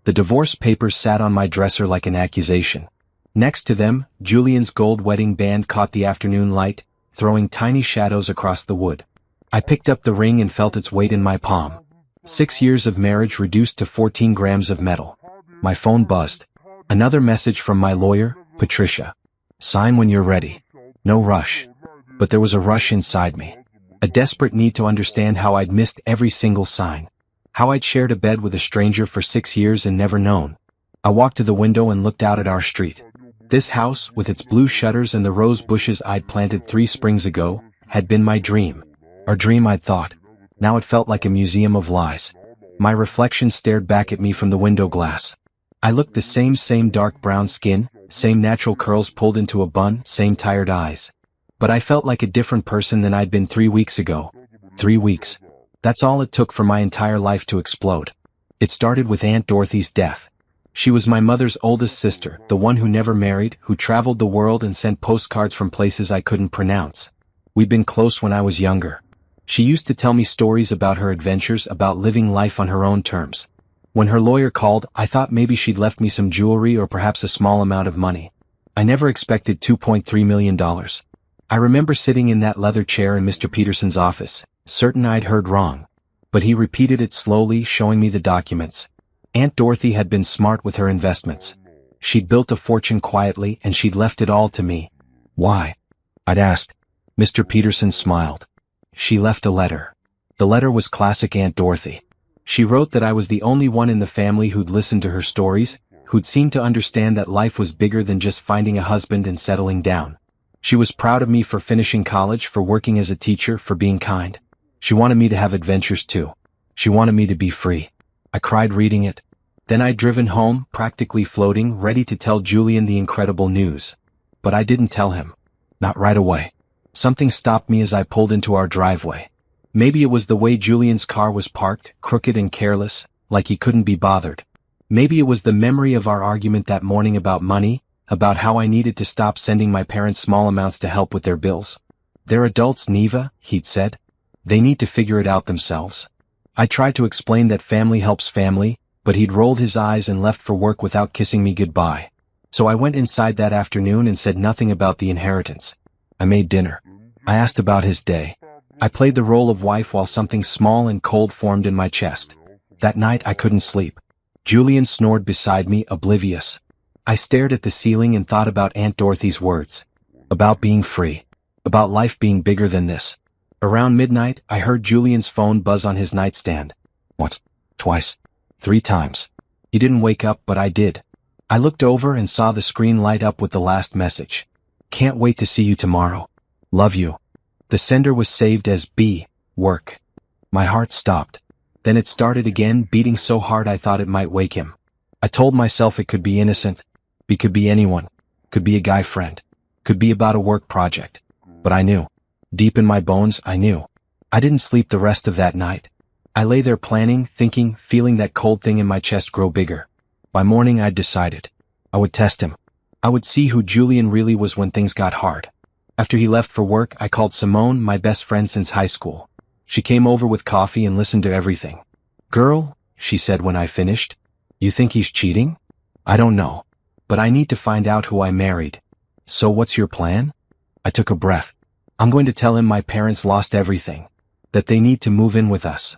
The divorce papers sat on my dresser like an accusation. Next to them, Julian's gold wedding band caught the afternoon light, throwing tiny shadows across the wood. I picked up the ring and felt its weight in my palm. 6 years of marriage reduced to 14 grams of metal. My phone buzzed. Another message from my lawyer, Patricia. Sign when you're ready. No rush. But there was a rush inside me. A desperate need to understand how I'd missed every single sign. How I'd shared a bed with a stranger for 6 years and never known. I walked to the window and looked out at our street. This house, with its blue shutters and the rose bushes I'd planted 3 springs ago, had been my dream. Or dream, I'd thought. Now it felt like a museum of lies. My reflection stared back at me from the window glass. I looked the same dark brown skin, same natural curls pulled into a bun, same tired eyes. But I felt like a different person than I'd been 3 weeks ago. 3 weeks. That's all it took for my entire life to explode. It started with Aunt Dorothy's death. She was my mother's oldest sister, the one who never married, who traveled the world and sent postcards from places I couldn't pronounce. We'd been close when I was younger. She used to tell me stories about her adventures, about living life on her own terms. When her lawyer called, I thought maybe she'd left me some jewelry or perhaps a small amount of money. I never expected $2.3 million. I remember sitting in that leather chair in Mr. Peterson's office, certain I'd heard wrong. But he repeated it slowly, showing me the documents. Aunt Dorothy had been smart with her investments. She'd built a fortune quietly and she'd left it all to me. Why? I'd asked. Mr. Peterson smiled. She left a letter. The letter was classic Aunt Dorothy. She wrote that I was the only one in the family who'd listened to her stories, who'd seemed to understand that life was bigger than just finding a husband and settling down. She was proud of me for finishing college, for working as a teacher, for being kind. She wanted me to have adventures too. She wanted me to be free. I cried reading it. Then I'd driven home, practically floating, ready to tell Julian the incredible news. But I didn't tell him. Not right away. Something stopped me as I pulled into our driveway. Maybe it was the way Julian's car was parked, crooked and careless, like he couldn't be bothered. Maybe it was the memory of our argument that morning about money, about how I needed to stop sending my parents small amounts to help with their bills. They're adults, Niva, he'd said. They need to figure it out themselves. I tried to explain that family helps family, but he'd rolled his eyes and left for work without kissing me goodbye. So I went inside that afternoon and said nothing about the inheritance. I made dinner. I asked about his day. I played the role of wife while something small and cold formed in my chest. That night I couldn't sleep. Julian snored beside me, oblivious. I stared at the ceiling and thought about Aunt Dorothy's words. About being free. About life being bigger than this. Around midnight, I heard Julian's phone buzz on his nightstand. Once, twice, 3 times. He didn't wake up, but I did. I looked over and saw the screen light up with the last message. Can't wait to see you tomorrow. Love you. The sender was saved as B. Work. My heart stopped. Then it started again, beating so hard I thought it might wake him. I told myself it could be innocent. It could be anyone. Could be a guy friend. Could be about a work project. But I knew. Deep in my bones, I knew. I didn't sleep the rest of that night. I lay there planning, thinking, feeling that cold thing in my chest grow bigger. By morning I'd decided. I would test him. I would see who Julian really was when things got hard. After he left for work, I called Simone, my best friend since high school. She came over with coffee and listened to everything. Girl, she said when I finished, you think he's cheating? I don't know. But I need to find out who I married. So what's your plan? I took a breath. I'm going to tell him my parents lost everything. That they need to move in with us.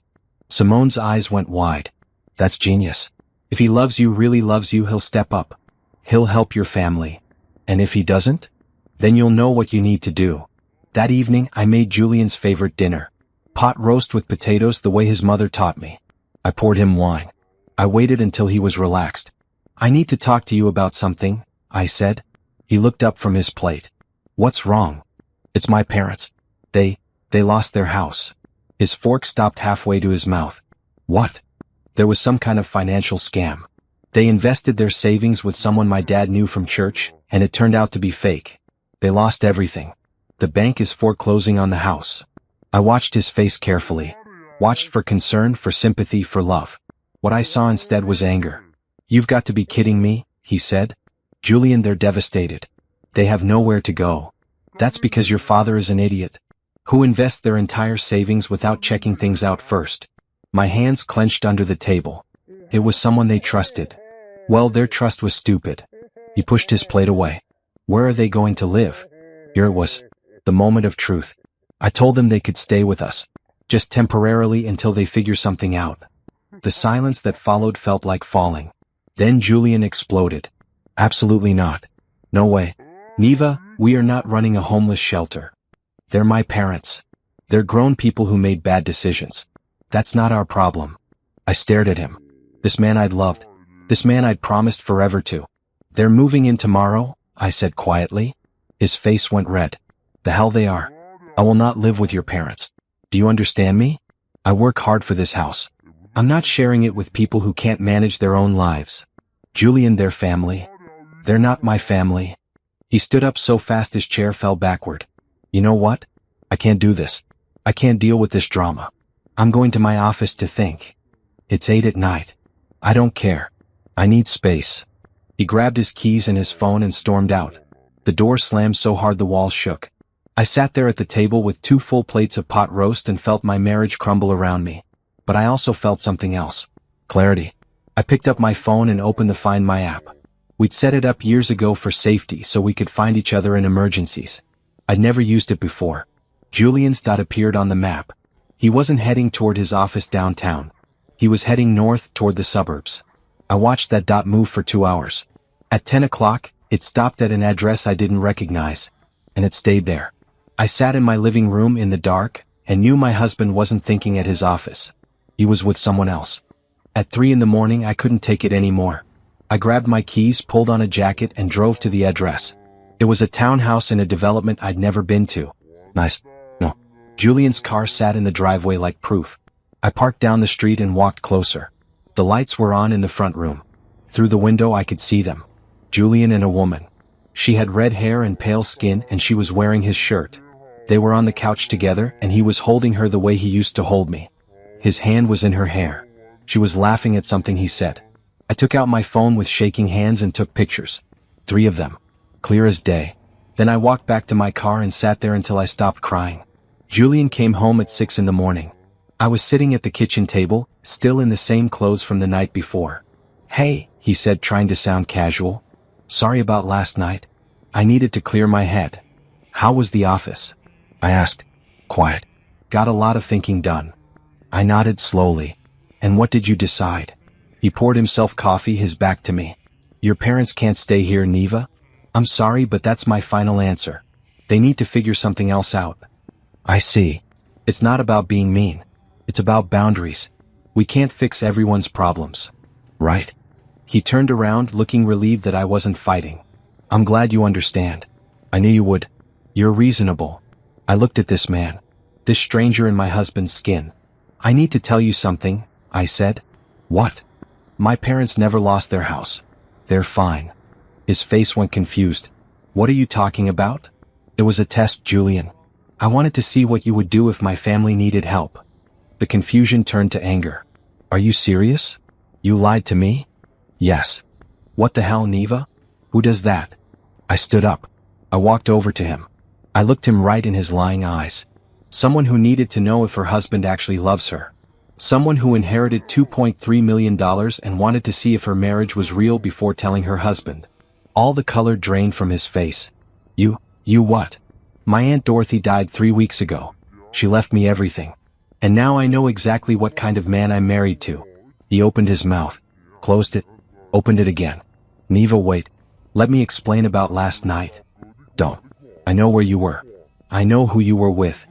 Simone's eyes went wide. That's genius. If he loves you, really loves you, he'll step up. He'll help your family. And if he doesn't? Then you'll know what you need to do. That evening, I made Julian's favorite dinner. Pot roast with potatoes the way his mother taught me. I poured him wine. I waited until he was relaxed. I need to talk to you about something, I said. He looked up from his plate. What's wrong? It's my parents. They lost their house. His fork stopped halfway to his mouth. What? There was some kind of financial scam. They invested their savings with someone my dad knew from church, and it turned out to be fake. They lost everything. The bank is foreclosing on the house. I watched his face carefully. Watched for concern, for sympathy, for love. What I saw instead was anger. You've got to be kidding me, he said. Julian, they're devastated. They have nowhere to go. That's because your father is an idiot. Who invests their entire savings without checking things out first. My hands clenched under the table. It was someone they trusted. Well, their trust was stupid. He pushed his plate away. Where are they going to live? Here it was. The moment of truth. I told them they could stay with us. Just temporarily until they figure something out. The silence that followed felt like falling. Then Julian exploded. Absolutely not. No way. Niva, we are not running a homeless shelter. They're my parents. They're grown people who made bad decisions. That's not our problem. I stared at him. This man I'd loved. This man I'd promised forever to. They're moving in tomorrow, I said quietly. His face went red. The hell they are. I will not live with your parents. Do you understand me? I work hard for this house. I'm not sharing it with people who can't manage their own lives. Julian, their family. They're not my family. He stood up so fast his chair fell backward. You know what? I can't do this. I can't deal with this drama. I'm going to my office to think. It's 8 at night. I don't care. I need space. He grabbed his keys and his phone and stormed out. The door slammed so hard the walls shook. I sat there at the table with 2 full plates of pot roast and felt my marriage crumble around me. But I also felt something else. Clarity. I picked up my phone and opened the Find My app. We'd set it up years ago for safety so we could find each other in emergencies. I'd never used it before. Julian's dot appeared on the map. He wasn't heading toward his office downtown. He was heading north toward the suburbs. I watched that dot move for 2 hours. At 10 o'clock, it stopped at an address I didn't recognize. And it stayed there. I sat in my living room in the dark and knew my husband wasn't thinking at his office. He was with someone else. At 3 in the morning I couldn't take it anymore. I grabbed my keys, pulled on a jacket and drove to the address. It was a townhouse in a development I'd never been to. Nice. No. Julian's car sat in the driveway like proof. I parked down the street and walked closer. The lights were on in the front room. Through the window I could see them. Julian and a woman. She had red hair and pale skin and she was wearing his shirt. They were on the couch together and he was holding her the way he used to hold me. His hand was in her hair. She was laughing at something he said. I took out my phone with shaking hands and took pictures. 3 of them. Clear as day. Then I walked back to my car and sat there until I stopped crying. Julian came home at 6 in the morning. I was sitting at the kitchen table, still in the same clothes from the night before. Hey, he said, trying to sound casual. Sorry about last night. I needed to clear my head. How was the office? I asked. Quiet. Got a lot of thinking done. I nodded slowly. And what did you decide? He poured himself coffee, his back to me. Your parents can't stay here, Niva. I'm sorry, but that's my final answer. They need to figure something else out. I see. It's not about being mean. It's about boundaries. We can't fix everyone's problems. Right? He turned around, looking relieved that I wasn't fighting. I'm glad you understand. I knew you would. You're reasonable. I looked at this man. This stranger in my husband's skin. I need to tell you something, I said. What? My parents never lost their house. They're fine. His face went confused. What are you talking about? It was a test, Julian. I wanted to see what you would do if my family needed help. The confusion turned to anger. Are you serious? You lied to me? Yes. What the hell, Niva? Who does that? I stood up. I walked over to him. I looked him right in his lying eyes. Someone who needed to know if her husband actually loves her. Someone who inherited $2.3 million and wanted to see if her marriage was real before telling her husband. All the color drained from his face. You what? My Aunt Dorothy died 3 weeks ago. She left me everything. And now I know exactly what kind of man I'm married to. He opened his mouth, closed it, opened it again. Niva, wait. Let me explain about last night. Don't. I know where you were. I know who you were with.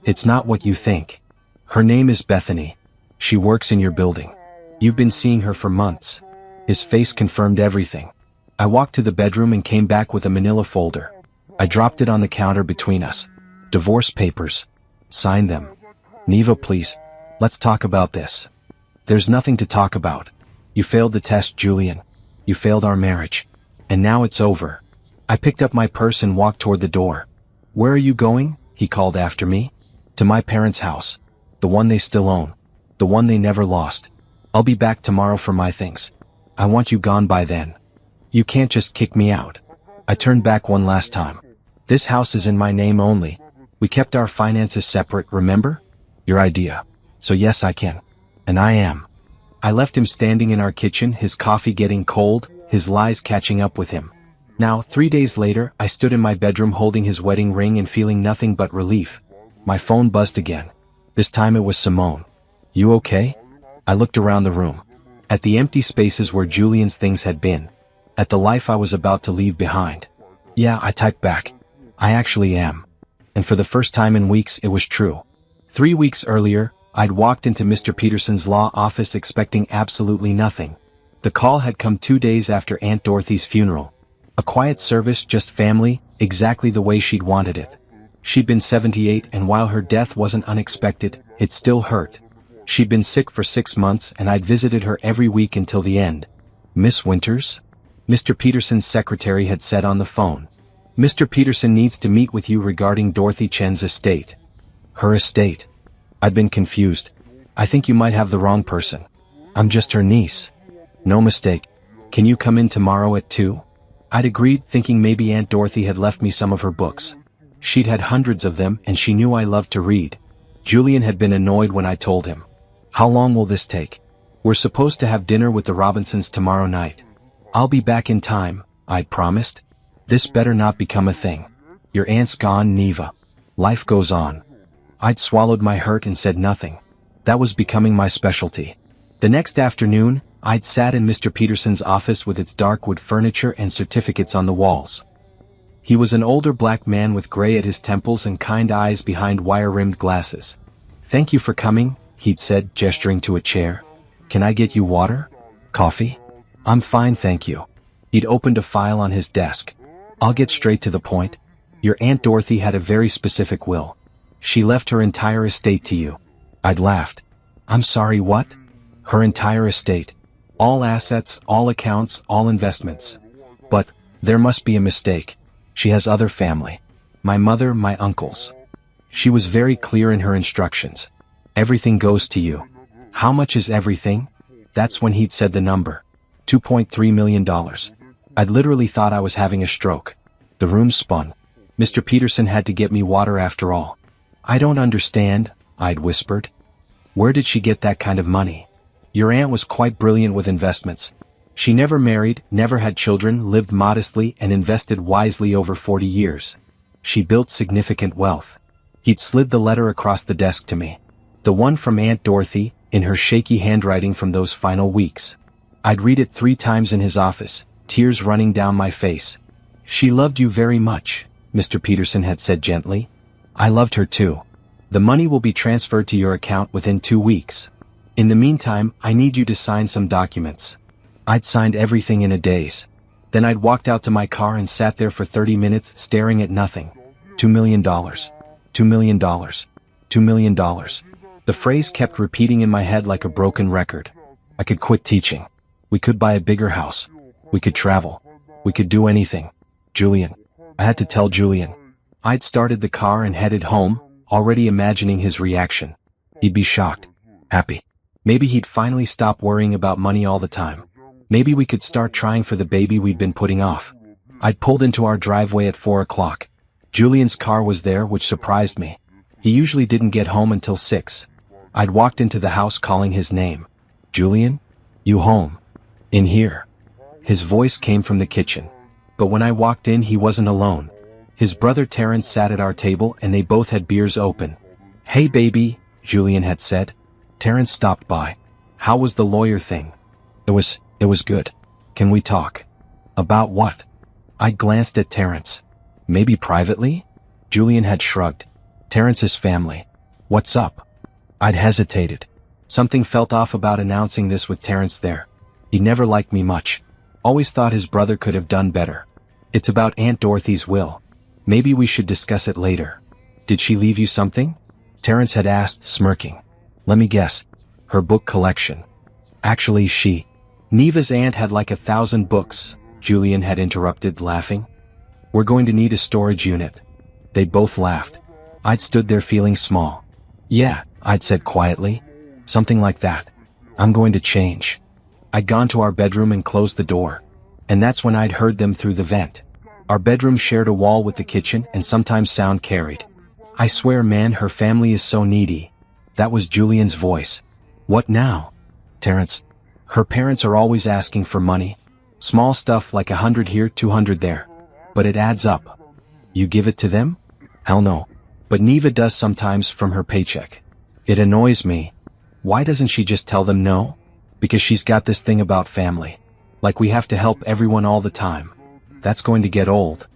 It's not what you think. Her name is Bethany. She works in your building. You've been seeing her for months. His face confirmed everything. I walked to the bedroom and came back with a manila folder. I dropped it on the counter between us. Divorce papers. Sign them. Niva, please. Let's talk about this. There's nothing to talk about. You failed the test, Julian. You failed our marriage. And now it's over. I picked up my purse and walked toward the door. Where are you going? He called after me. To my parents' house. The one they still own. The one they never lost. I'll be back tomorrow for my things. I want you gone by then. You can't just kick me out. I turned back one last time. This house is in my name only. We kept our finances separate, remember? Your idea. So yes, I can. And I am. I left him standing in our kitchen, his coffee getting cold, his lies catching up with him. Now, 3 days later, I stood in my bedroom holding his wedding ring and feeling nothing but relief. My phone buzzed again. This time it was Simone. "You okay?" I looked around the room. At the empty spaces where Julian's things had been. At the life I was about to leave behind. "Yeah," I typed back. "I actually am." And for the first time in weeks, it was true. 3 weeks earlier, I'd walked into Mr. Peterson's law office expecting absolutely nothing. The call had come 2 days after Aunt Dorothy's funeral. A quiet service, just family, exactly the way she'd wanted it. She'd been 78, and while her death wasn't unexpected, it still hurt. She'd been sick for 6 months, and I'd visited her every week until the end. "Miss Winters?" Mr. Peterson's secretary had said on the phone. "Mr. Peterson needs to meet with you regarding Dorothy Chen's estate." Her estate? I'd been confused. "I think you might have the wrong person. I'm just her niece." "No mistake. Can you come in tomorrow at 2? I'd agreed, thinking maybe Aunt Dorothy had left me some of her books. She'd had hundreds of them, and she knew I loved to read. Julian had been annoyed when I told him. "How long will this take?" "We're supposed to have dinner with the Robinsons tomorrow night." "I'll be back in time," I'd promised. "This better not become a thing. Your aunt's gone, Niva. Life goes on." I'd swallowed my hurt and said nothing. That was becoming my specialty. The next afternoon, I'd sat in Mr. Peterson's office with its dark wood furniture and certificates on the walls. He was an older black man with gray at his temples and kind eyes behind wire-rimmed glasses. "Thank you for coming," he'd said, gesturing to a chair. "Can I get you water? Coffee?" "I'm fine, thank you." He'd opened a file on his desk. "I'll get straight to the point. Your Aunt Dorothy had a very specific will. She left her entire estate to you." I'd laughed. "I'm sorry, what?" "Her entire estate. All assets, all accounts, all investments." "But, there must be a mistake. She has other family. My mother, my uncles." She was very clear in her instructions. "Everything goes to you." "How much is everything?" That's when he'd said the number. $2.3 million. I'd literally thought I was having a stroke. The room spun. Mr. Peterson had to get me water after all. "I don't understand," I'd whispered. "Where did she get that kind of money?" "Your aunt was quite brilliant with investments. She never married, never had children, lived modestly, and invested wisely over 40 years. She built significant wealth." He'd slid the letter across the desk to me. The one from Aunt Dorothy, in her shaky handwriting from those final weeks. I'd read it 3 times in his office, tears running down my face. "She loved you very much," Mr. Peterson had said gently. "I loved her too. The money will be transferred to your account within 2 weeks. In the meantime, I need you to sign some documents." I'd signed everything in a daze. Then I'd walked out to my car and sat there for 30 minutes staring at nothing. $2 million. $2 million. $2 million. The phrase kept repeating in my head like a broken record. I could quit teaching. We could buy a bigger house. We could travel. We could do anything. Julian. I had to tell Julian. I'd started the car and headed home, already imagining his reaction. He'd be shocked. Happy. Maybe he'd finally stop worrying about money all the time. Maybe we could start trying for the baby we'd been putting off. I'd pulled into our driveway at 4 o'clock. Julian's car was there, which surprised me. He usually didn't get home until 6. I'd walked into the house calling his name. "Julian? You home?" "In here." His voice came from the kitchen. But when I walked in, he wasn't alone. His brother Terrence sat at our table and they both had beers open. "Hey baby," Julian had said. Terrence stopped by. "How was the lawyer thing?" It was good. "Can we talk?" "About what?" I glanced at Terrence. "Maybe privately?" Julian had shrugged. "Terrence's family. What's up?" I'd hesitated. Something felt off about announcing this with Terrence there. He never liked me much. Always thought his brother could have done better. "It's about Aunt Dorothy's will. Maybe we should discuss it later." "Did she leave you something?" Terrence had asked, smirking. "Let me guess. Her book collection." "Actually, Niva's aunt had like 1,000 books," Julian had interrupted, laughing. "We're going to need a storage unit." They both laughed. I'd stood there feeling small. "Yeah," I'd said quietly. "Something like that. I'm going to change." I'd gone to our bedroom and closed the door. And that's when I'd heard them through the vent. Our bedroom shared a wall with the kitchen and sometimes sound carried. "I swear, man, her family is so needy." That was Julian's voice. "What now?" "Terrence, Her parents are always asking for money. Small stuff like 100 here, 200 there. But it adds up. You give it to them? Hell no. But Niva does sometimes from her paycheck. It annoys me. Why doesn't she just tell them no? Because she's got this thing about family. Like we have to help everyone all the time. That's going to get old.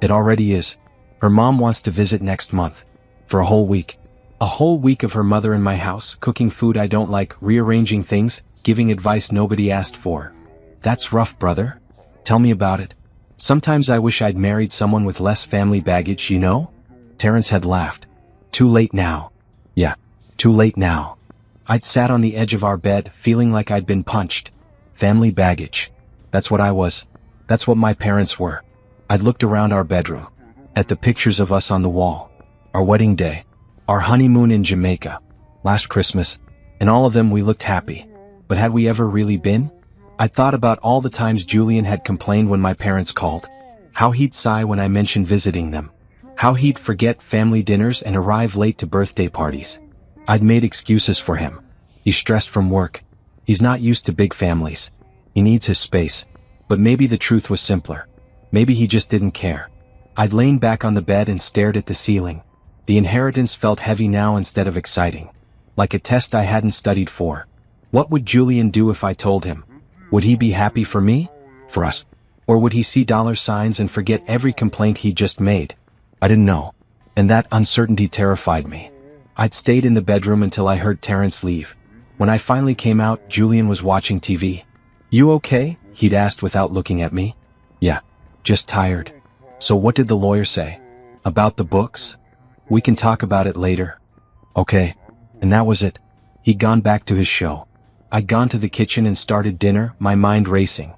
It already is. Her mom wants to visit next month. For a whole week. A whole week of her mother in my house, cooking food I don't like, rearranging things, giving advice nobody asked for. That's rough, brother. Tell me about it. Sometimes I wish I'd married someone with less family baggage, you know? Terrence had laughed. Too late now. Yeah, too late now. I'd sat on the edge of our bed, feeling like I'd been punched. Family baggage. That's what I was. That's what my parents were. I'd looked around our bedroom. At the pictures of us on the wall. Our wedding day. Our honeymoon in Jamaica. Last Christmas. In all of them we looked happy. But had we ever really been? I'd thought about all the times Julian had complained when my parents called. How he'd sigh when I mentioned visiting them. How he'd forget family dinners and arrive late to birthday parties. I'd made excuses for him. He's stressed from work. He's not used to big families. He needs his space. But maybe the truth was simpler. Maybe he just didn't care. I'd lain back on the bed and stared at the ceiling. The inheritance felt heavy now instead of exciting. Like a test I hadn't studied for. What would Julian do if I told him? Would he be happy for me? For us? Or would he see dollar signs and forget every complaint he'd just made? I didn't know. And that uncertainty terrified me. I'd stayed in the bedroom until I heard Terrence leave. When I finally came out, Julian was watching TV. You okay? He'd asked without looking at me. Yeah, just tired. So what did the lawyer say? About the books? We can talk about it later. Okay. And that was it. He'd gone back to his show. I'd gone to the kitchen and started dinner, my mind racing.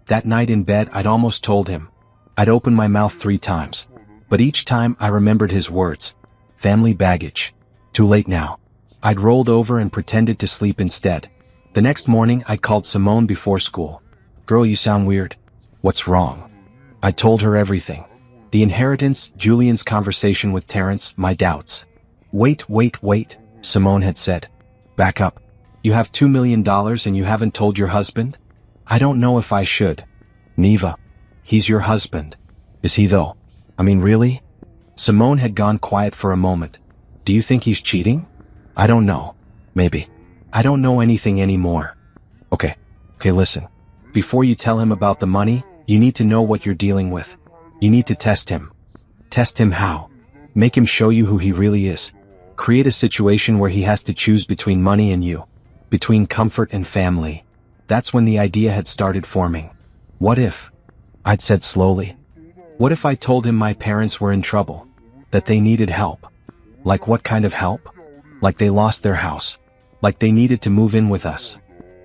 That night in bed I'd almost told him. I'd opened my mouth 3 times. But each time I remembered his words. Family baggage. Too late now. I'd rolled over and pretended to sleep instead. The next morning I called Simone before school. Girl, you sound weird. What's wrong? I told her everything. The inheritance, Julian's conversation with Terrence, my doubts. Wait, Simone had said. Back up. You have $2 million and you haven't told your husband? I don't know if I should. Niva. He's your husband. Is he though? I mean, really? Simone had gone quiet for a moment. Do you think he's cheating? I don't know. Maybe. I don't know anything anymore. Okay, listen. Before you tell him about the money, you need to know what you're dealing with. You need to test him. Test him how? Make him show you who he really is. Create a situation where he has to choose between money and you. Between comfort and family. That's when the idea had started forming. What if? I'd said slowly. What if I told him my parents were in trouble? That they needed help? Like what kind of help? Like they lost their house. Like they needed to move in with us.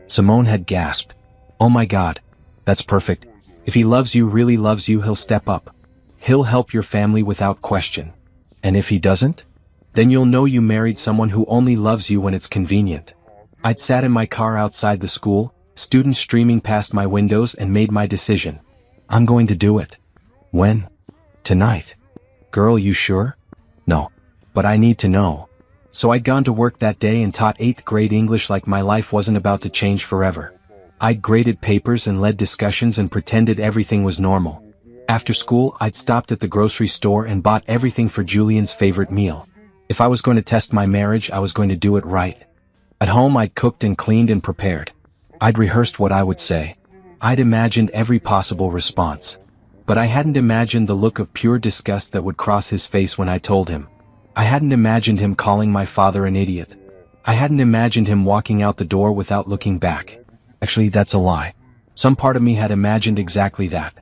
Simone had gasped. Oh my God. That's perfect. If he loves you, really loves you, he'll step up. He'll help your family without question. And if he doesn't? Then you'll know you married someone who only loves you when it's convenient. I'd sat in my car outside the school, students streaming past my windows, and made my decision. I'm going to do it. When? Tonight. Girl, you sure? No. But I need to know. So I'd gone to work that day and taught 8th grade English like my life wasn't about to change forever. I'd graded papers and led discussions and pretended everything was normal. After school, I'd stopped at the grocery store and bought everything for Julian's favorite meal. If I was going to test my marriage, I was going to do it right. At home, I'd cooked and cleaned and prepared. I'd rehearsed what I would say. I'd imagined every possible response. But I hadn't imagined the look of pure disgust that would cross his face when I told him. I hadn't imagined him calling my father an idiot. I hadn't imagined him walking out the door without looking back. Actually, that's a lie. Some part of me had imagined exactly that.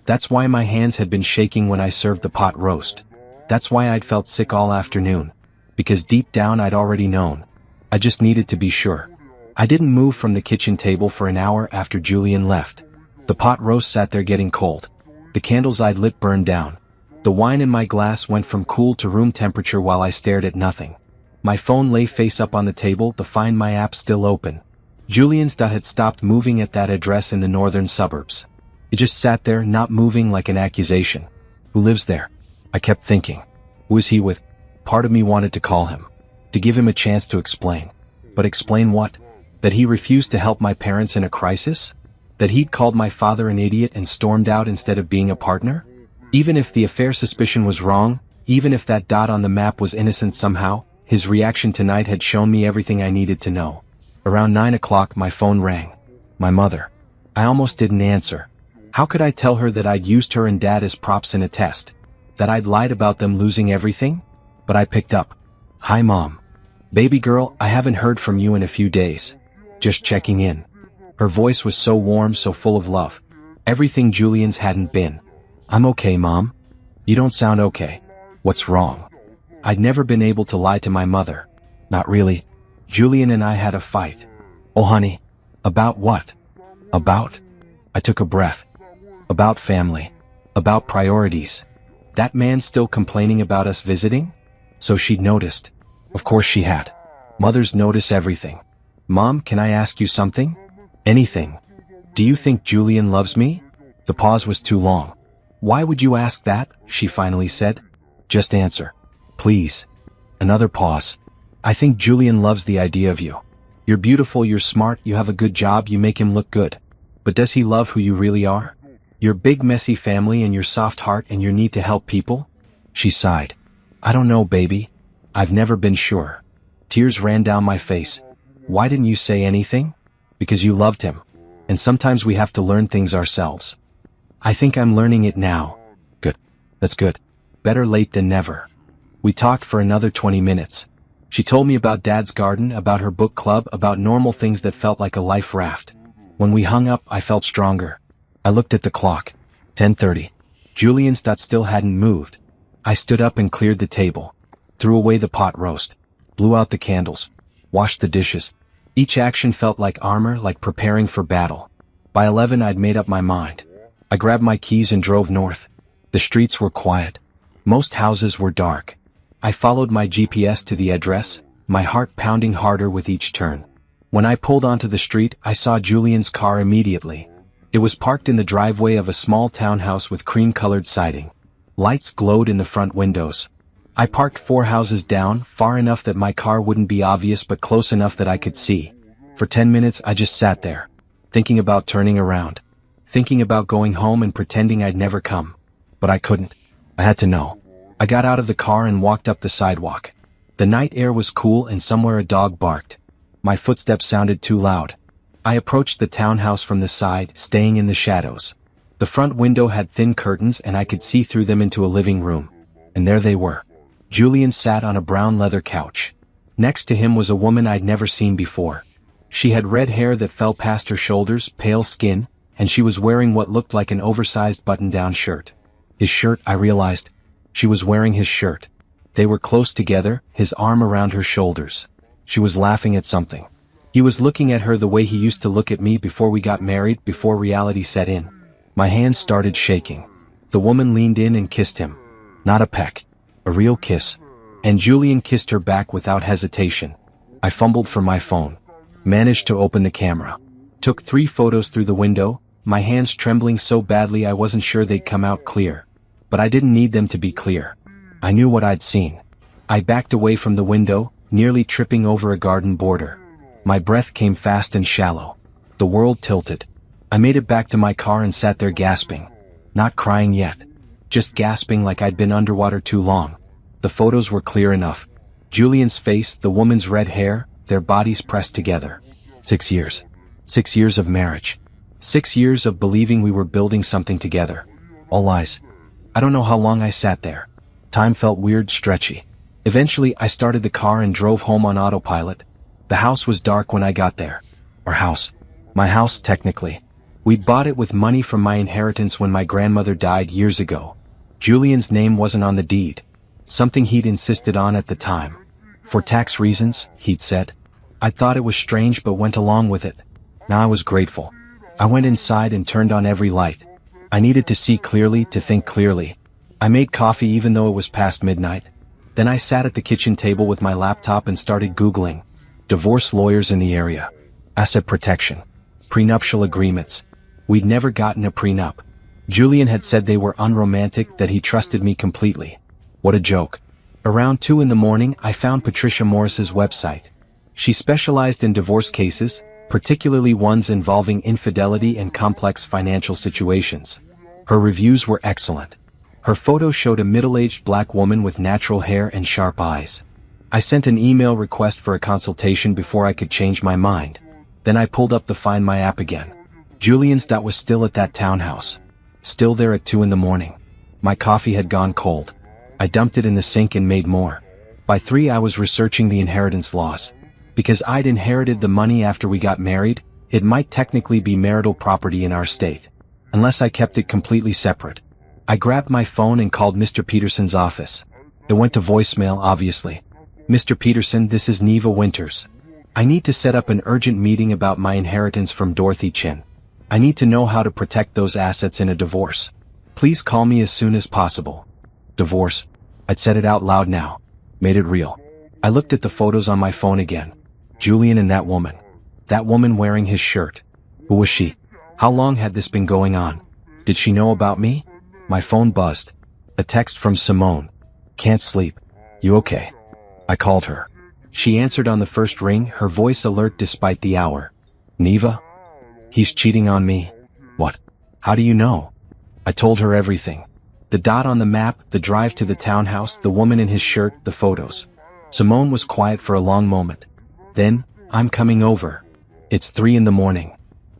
That's why my hands had been shaking when I served the pot roast. That's why I'd felt sick all afternoon. Because deep down I'd already known. I just needed to be sure. I didn't move from the kitchen table for an hour after Julian left. The pot roast sat there getting cold. The candles I'd lit burned down. The wine in my glass went from cool to room temperature while I stared at nothing. My phone lay face up on the table, the Find My app still open. Julian's dot had stopped moving at that address in the northern suburbs. It just sat there, not moving, like an accusation. Who lives there? I kept thinking. Who is he with? Part of me wanted to call him. To give him a chance to explain. But explain what? That he refused to help my parents in a crisis? That he'd called my father an idiot and stormed out instead of being a partner? Even if the affair suspicion was wrong, even if that dot on the map was innocent somehow, his reaction tonight had shown me everything I needed to know. Around 9 o'clock my phone rang. My mother. I almost didn't answer. How could I tell her that I'd used her and Dad as props in a test? That I'd lied about them losing everything? But I picked up. Hi Mom. Baby girl, I haven't heard from you in a few days. Just checking in. Her voice was so warm, so full of love. Everything Julian's hadn't been. I'm okay, Mom. You don't sound okay. What's wrong? I'd never been able to lie to my mother. Not really. Julian and I had a fight. Oh honey. About what? About? I took a breath. About family. About priorities. That man still complaining about us visiting? So she'd noticed. Of course she had. Mothers notice everything. Mom, can I ask you something? Anything. Do you think Julian loves me? The pause was too long. Why would you ask that? She finally said. Just answer. Please. Another pause. I think Julian loves the idea of you. You're beautiful, you're smart, you have a good job, you make him look good. But does he love who you really are? Your big messy family and your soft heart and your need to help people? She sighed. I don't know, baby. I've never been sure. Tears ran down my face. Why didn't you say anything? Because you loved him. And sometimes we have to learn things ourselves. I think I'm learning it now. Good. That's good. Better late than never. We talked for another 20 minutes. She told me about Dad's garden, about her book club, about normal things that felt like a life raft. When we hung up, I felt stronger. I looked at the clock. 10:30. Julian's dot still hadn't moved. I stood up and cleared the table. Threw away the pot roast. Blew out the candles. Washed the dishes. Each action felt like armor, like preparing for battle. By 11 I'd made up my mind. I grabbed my keys and drove north. The streets were quiet. Most houses were dark. I followed my GPS to the address, my heart pounding harder with each turn. When I pulled onto the street, I saw Julian's car immediately. It was parked in the driveway of a small townhouse with cream-colored siding. Lights glowed in the front windows. I parked 4 houses down, far enough that my car wouldn't be obvious but close enough that I could see. For 10 minutes I just sat there, thinking about turning around. Thinking about going home and pretending I'd never come. But I couldn't. I had to know. I got out of the car and walked up the sidewalk. The night air was cool and somewhere a dog barked. My footsteps sounded too loud. I approached the townhouse from the side, staying in the shadows. The front window had thin curtains and I could see through them into a living room. And there they were. Julian sat on a brown leather couch. Next to him was a woman I'd never seen before. She had red hair that fell past her shoulders, pale skin, and she was wearing what looked like an oversized button-down shirt. His shirt, I realized. She was wearing his shirt. They were close together, his arm around her shoulders. She was laughing at something. He was looking at her the way he used to look at me before we got married, before reality set in. My hands started shaking. The woman leaned in and kissed him. Not a peck. A real kiss. And Julian kissed her back without hesitation. I fumbled for my phone. Managed to open the camera. Took 3 photos through the window, my hands trembling so badly I wasn't sure they'd come out clear. But I didn't need them to be clear. I knew what I'd seen. I backed away from the window, nearly tripping over a garden border. My breath came fast and shallow. The world tilted. I made it back to my car and sat there gasping. Not crying yet. Just gasping like I'd been underwater too long. The photos were clear enough. Julian's face, the woman's red hair, their bodies pressed together. 6 years. 6 years of marriage. 6 years of believing we were building something together. All lies. I don't know how long I sat there. Time felt weird, stretchy. Eventually, I started the car and drove home on autopilot. The house was dark when I got there. Our house. My house, technically. We'd bought it with money from my inheritance when my grandmother died years ago. Julian's name wasn't on the deed. Something he'd insisted on at the time. For tax reasons, he'd said. I thought it was strange but went along with it. Now I was grateful. I went inside and turned on every light. I needed to see clearly, to think clearly. I made coffee even though it was past midnight. Then I sat at the kitchen table with my laptop and started Googling. Divorce lawyers in the area. Asset protection. Prenuptial agreements. We'd never gotten a prenup. Julian had said they were unromantic, that he trusted me completely. What a joke. Around 2 in the morning, I found Patricia Morris's website. She specialized in divorce cases, particularly ones involving infidelity and complex financial situations. Her reviews were excellent. Her photo showed a middle-aged black woman with natural hair and sharp eyes. I sent an email request for a consultation before I could change my mind. Then I pulled up the Find My app again. Julian's dot was still at that townhouse. Still there at 2 in the morning. My coffee had gone cold. I dumped it in the sink and made more. By 3 I was researching the inheritance laws. Because I'd inherited the money after we got married, it might technically be marital property in our state. Unless I kept it completely separate. I grabbed my phone and called Mr. Peterson's office. It went to voicemail, obviously. Mr. Peterson, this is Niva Winters. I need to set up an urgent meeting about my inheritance from Dorothy Chin. I need to know how to protect those assets in a divorce. Please call me as soon as possible. Divorce? I'd said it out loud now. Made it real. I looked at the photos on my phone again. Julian and that woman. That woman wearing his shirt. Who was she? How long had this been going on? Did she know about me? My phone buzzed. A text from Simone. Can't sleep. You okay? I called her. She answered on the first ring, her voice alert despite the hour. Niva? He's cheating on me. What? How do you know? I told her everything. The dot on the map, the drive to the townhouse, the woman in his shirt, the photos. Simone was quiet for a long moment. Then, I'm coming over. It's 3 in the morning.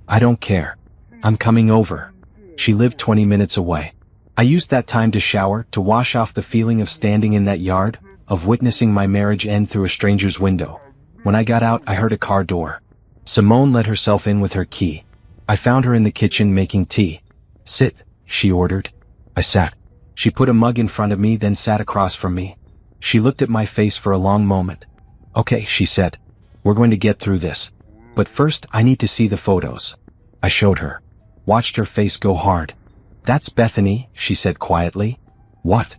I don't care. I'm coming over. She lived 20 minutes away. I used that time to shower, to wash off the feeling of standing in that yard, of witnessing my marriage end through a stranger's window. When I got out, I heard a car door. Simone let herself in with her key. I found her in the kitchen making tea. Sit, she ordered. I sat. She put a mug in front of me, then sat across from me. She looked at my face for a long moment. Okay, she said. We're going to get through this. But first, I need to see the photos. I showed her. Watched her face go hard. That's Bethany, she said quietly. What?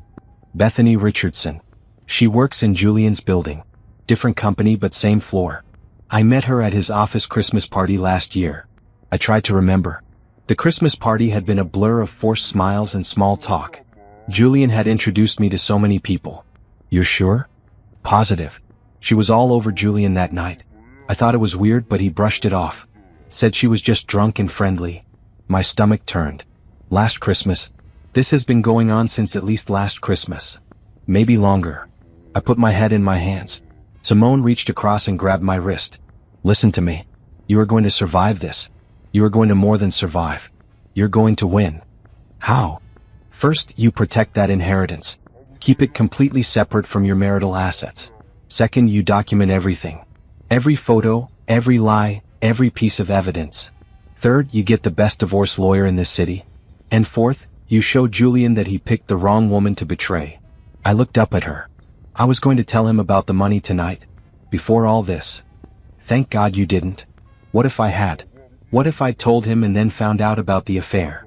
Bethany Richardson. She works in Julian's building. Different company but same floor. I met her at his office Christmas party last year. I tried to remember. The Christmas party had been a blur of forced smiles and small talk. Julian had introduced me to so many people. You're sure? Positive. She was all over Julian that night. I thought it was weird, but he brushed it off. Said she was just drunk and friendly. My stomach turned. Last Christmas. This has been going on since at least last Christmas. Maybe longer. I put my head in my hands. Simone reached across and grabbed my wrist. Listen to me. You are going to survive this. You are going to more than survive. You're going to win. How? First, you protect that inheritance. Keep it completely separate from your marital assets. Second, you document everything. Every photo, every lie, every piece of evidence. Third, you get the best divorce lawyer in this city. And fourth, you show Julian that he picked the wrong woman to betray. I looked up at her. I was going to tell him about the money tonight. Before all this. Thank God you didn't. What if I had? What if I told him and then found out about the affair?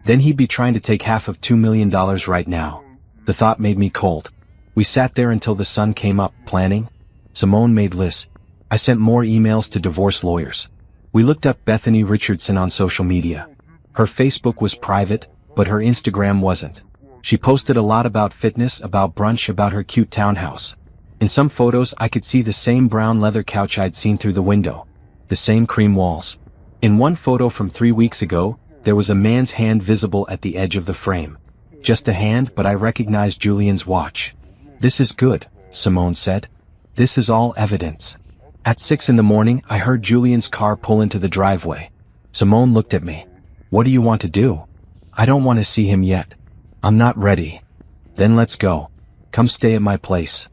Then he'd be trying to take half of $2 million right now. The thought made me cold. We sat there until the sun came up, planning. Simone made lists. I sent more emails to divorce lawyers. We looked up Bethany Richardson on social media. Her Facebook was private, but her Instagram wasn't. She posted a lot about fitness, about brunch, about her cute townhouse. In some photos I could see the same brown leather couch I'd seen through the window. The same cream walls. In one photo from 3 weeks ago, there was a man's hand visible at the edge of the frame. Just a hand, but I recognized Julian's watch. This is good, Simone said. This is all evidence. At 6 in the morning, I heard Julian's car pull into the driveway. Simone looked at me. What do you want to do? I don't want to see him yet. I'm not ready. Then let's go. Come stay at my place.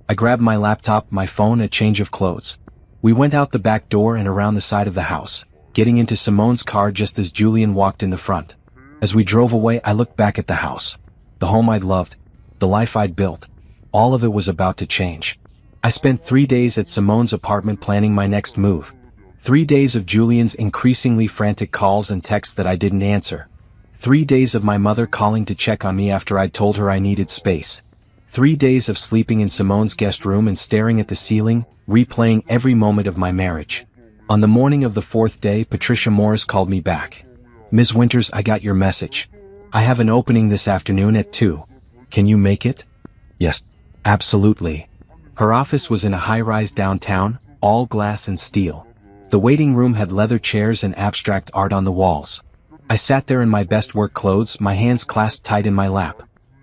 I grabbed my laptop, my phone, a change of clothes. We went out the back door and around the side of the house, getting into Simone's car just as Julian walked in the front. As we drove away, I looked back at the house. The home I'd loved. The life I'd built. All of it was about to change. I spent 3 days at Simone's apartment planning my next move. 3 days of Julian's increasingly frantic calls and texts that I didn't answer. 3 days of my mother calling to check on me after I'd told her I needed space. 3 days of sleeping in Simone's guest room and staring at the ceiling, replaying every moment of my marriage. On the morning of the 4th day, Patricia Morris called me back. Ms. Winters, I got your message. I have an opening this afternoon at 2. Can you make it? Yes, absolutely. Her office was in a high-rise downtown, all glass and steel. The waiting room had leather chairs and abstract art on the walls. I sat there in my best work clothes, my hands clasped tight in my lap.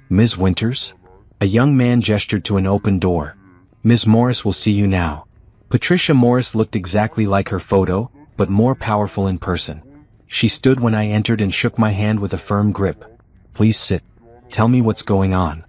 "Ms. Winters?" A young man gestured to an open door. "Ms. Morris will see you now." Patricia Morris looked exactly like her photo, but more powerful in person. She stood when I entered and shook my hand with a firm grip. "Please sit. Tell me what's going on."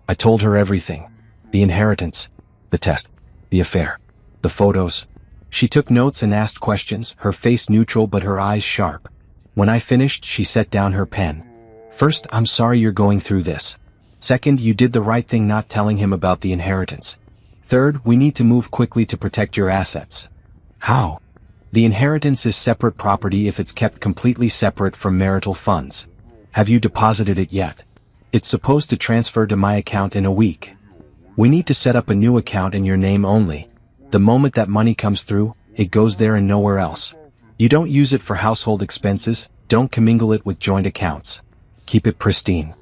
I told her everything. The inheritance, the test, the affair, the photos. She took notes and asked questions, her face neutral but her eyes sharp. When I finished, she set down her pen. "First, I'm sorry you're going through this. Second, you did the right thing not telling him about the inheritance. Third, we need to move quickly to protect your assets." "How?" "The inheritance is separate property if it's kept completely separate from marital funds. Have you deposited it yet? It's supposed to transfer to my account in a week. We need to set up a new account in your name only. The moment that money comes through, it goes there and nowhere else. You don't use it for household expenses, don't commingle it with joint accounts. Keep it pristine."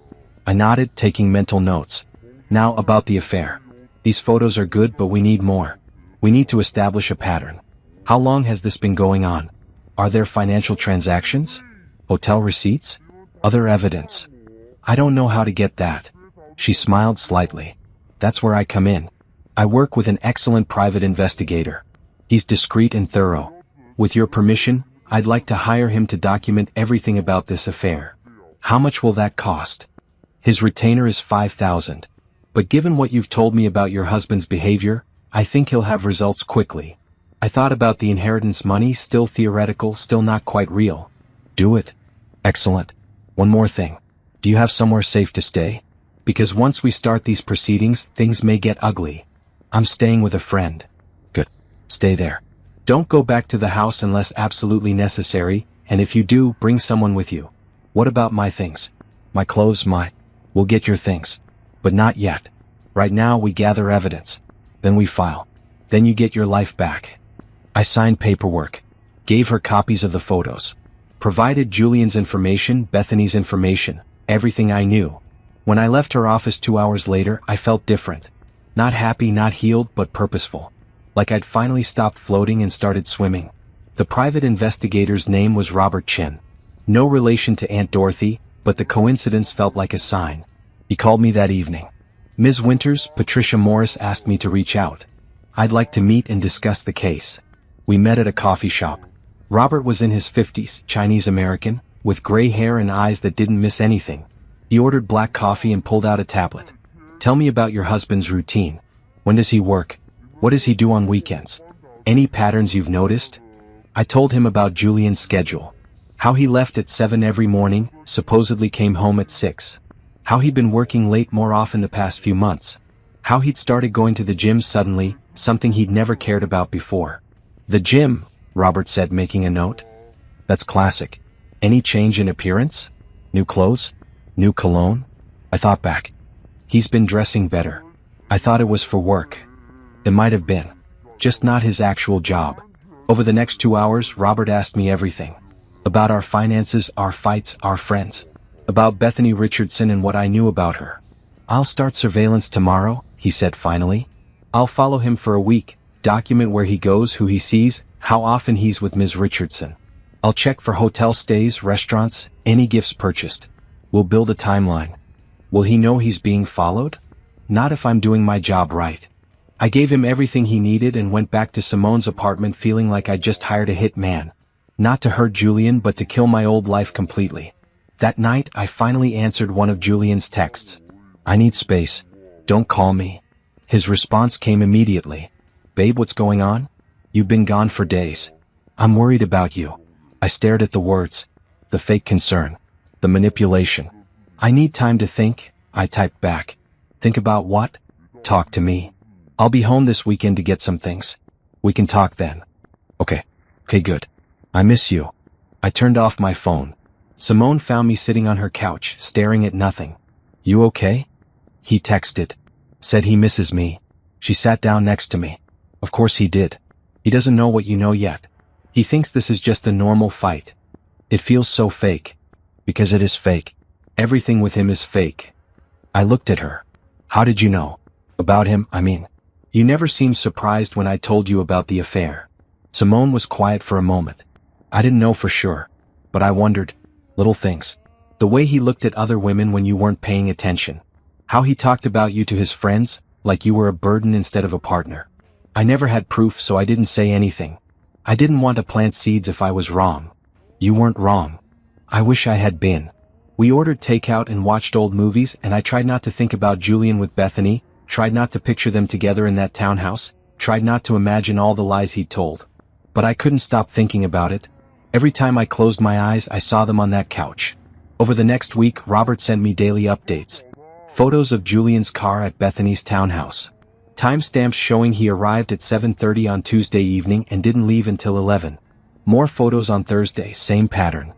I nodded, taking mental notes. "Now about the affair. These photos are good, but we need more. We need to establish a pattern. How long has this been going on? Are there financial transactions? Hotel receipts? Other evidence?" "I don't know how to get that." She smiled slightly. "That's where I come in. I work with an excellent private investigator. He's discreet and thorough. With your permission, I'd like to hire him to document everything about this affair." "How much will that cost?" "His retainer is $5,000. But given what you've told me about your husband's behavior, I think he'll have results quickly." I thought about the inheritance money, still theoretical, still not quite real. "Do it." "Excellent. One more thing. Do you have somewhere safe to stay? Because once we start these proceedings, things may get ugly." "I'm staying with a friend." "Good. Stay there. Don't go back to the house unless absolutely necessary, and if you do, bring someone with you." "What about my things?" "My clothes, We'll get your things. But not yet. Right now we gather evidence. Then we file. Then you get your life back." I signed paperwork. Gave her copies of the photos. Provided Julian's information, Bethany's information, everything I knew. When I left her office 2 hours later, I felt different. Not happy, not healed, but purposeful. Like I'd finally stopped floating and started swimming. The private investigator's name was Robert Chin. No relation to Aunt Dorothy, but the coincidence felt like a sign. He called me that evening. "Ms. Winters, Patricia Morris asked me to reach out. I'd like to meet and discuss the case." We met at a coffee shop. Robert was in his 50s, Chinese-American, with gray hair and eyes that didn't miss anything. He ordered black coffee and pulled out a tablet. "Tell me about your husband's routine. When does he work? What does he do on weekends? Any patterns you've noticed?" I told him about Julian's schedule. How he left at 7 every morning, supposedly came home at 6. How he'd been working late more often the past few months. How he'd started going to the gym suddenly, something he'd never cared about before. "The gym," Robert said, making a note. "That's classic. Any change in appearance? New clothes? New cologne?" I thought back. "He's been dressing better. I thought it was for work. It might have been. Just not his actual job." Over the next 2 hours, Robert asked me everything. About our finances, our fights, our friends. About Bethany Richardson and what I knew about her. "I'll start surveillance tomorrow," he said finally. "I'll follow him for a week, document where he goes, who he sees, how often he's with Ms. Richardson. I'll check for hotel stays, restaurants, any gifts purchased. We'll build a timeline." "Will he know he's being followed?" "Not if I'm doing my job right." I gave him everything he needed and went back to Simone's apartment feeling like I'd just hired a hit man. Not to hurt Julian, but to kill my old life completely. That night, I finally answered one of Julian's texts. "I need space. Don't call me." His response came immediately. "Babe, what's going on? You've been gone for days. I'm worried about you." I stared at the words. The fake concern. The manipulation. "I need time to think," I typed back. "Think about what?" "Talk to me. I'll be home this weekend to get some things. We can talk then." Okay, good. "I miss you." I turned off my phone. Simone found me sitting on her couch, staring at nothing. "You okay?" He texted. Said he misses me. She sat down next to me. Of course he did. He doesn't know what you know yet. He thinks this is just a normal fight. It feels so fake. Because it is fake. Everything with him is fake. I looked at her. "How did you know?" "About him, I mean. You never seemed surprised when I told you about the affair." Simone was quiet for a moment. I didn't know for sure, but I wondered. Little things. The way he looked at other women when you weren't paying attention. How he talked about you to his friends, like you were a burden instead of a partner. I never had proof, so I didn't say anything. I didn't want to plant seeds if I was wrong. You weren't wrong. I wish I had been. We ordered takeout and watched old movies, and I tried not to think about Julian with Bethany, tried not to picture them together in that townhouse, tried not to imagine all the lies he'd told. But I couldn't stop thinking about it. Every time I closed my eyes, I saw them on that couch. Over the next week, Robert sent me daily updates. Photos of Julian's car at Bethany's townhouse. Timestamps showing he arrived at 7:30 on Tuesday evening and didn't leave until 11. More photos on Thursday, same pattern.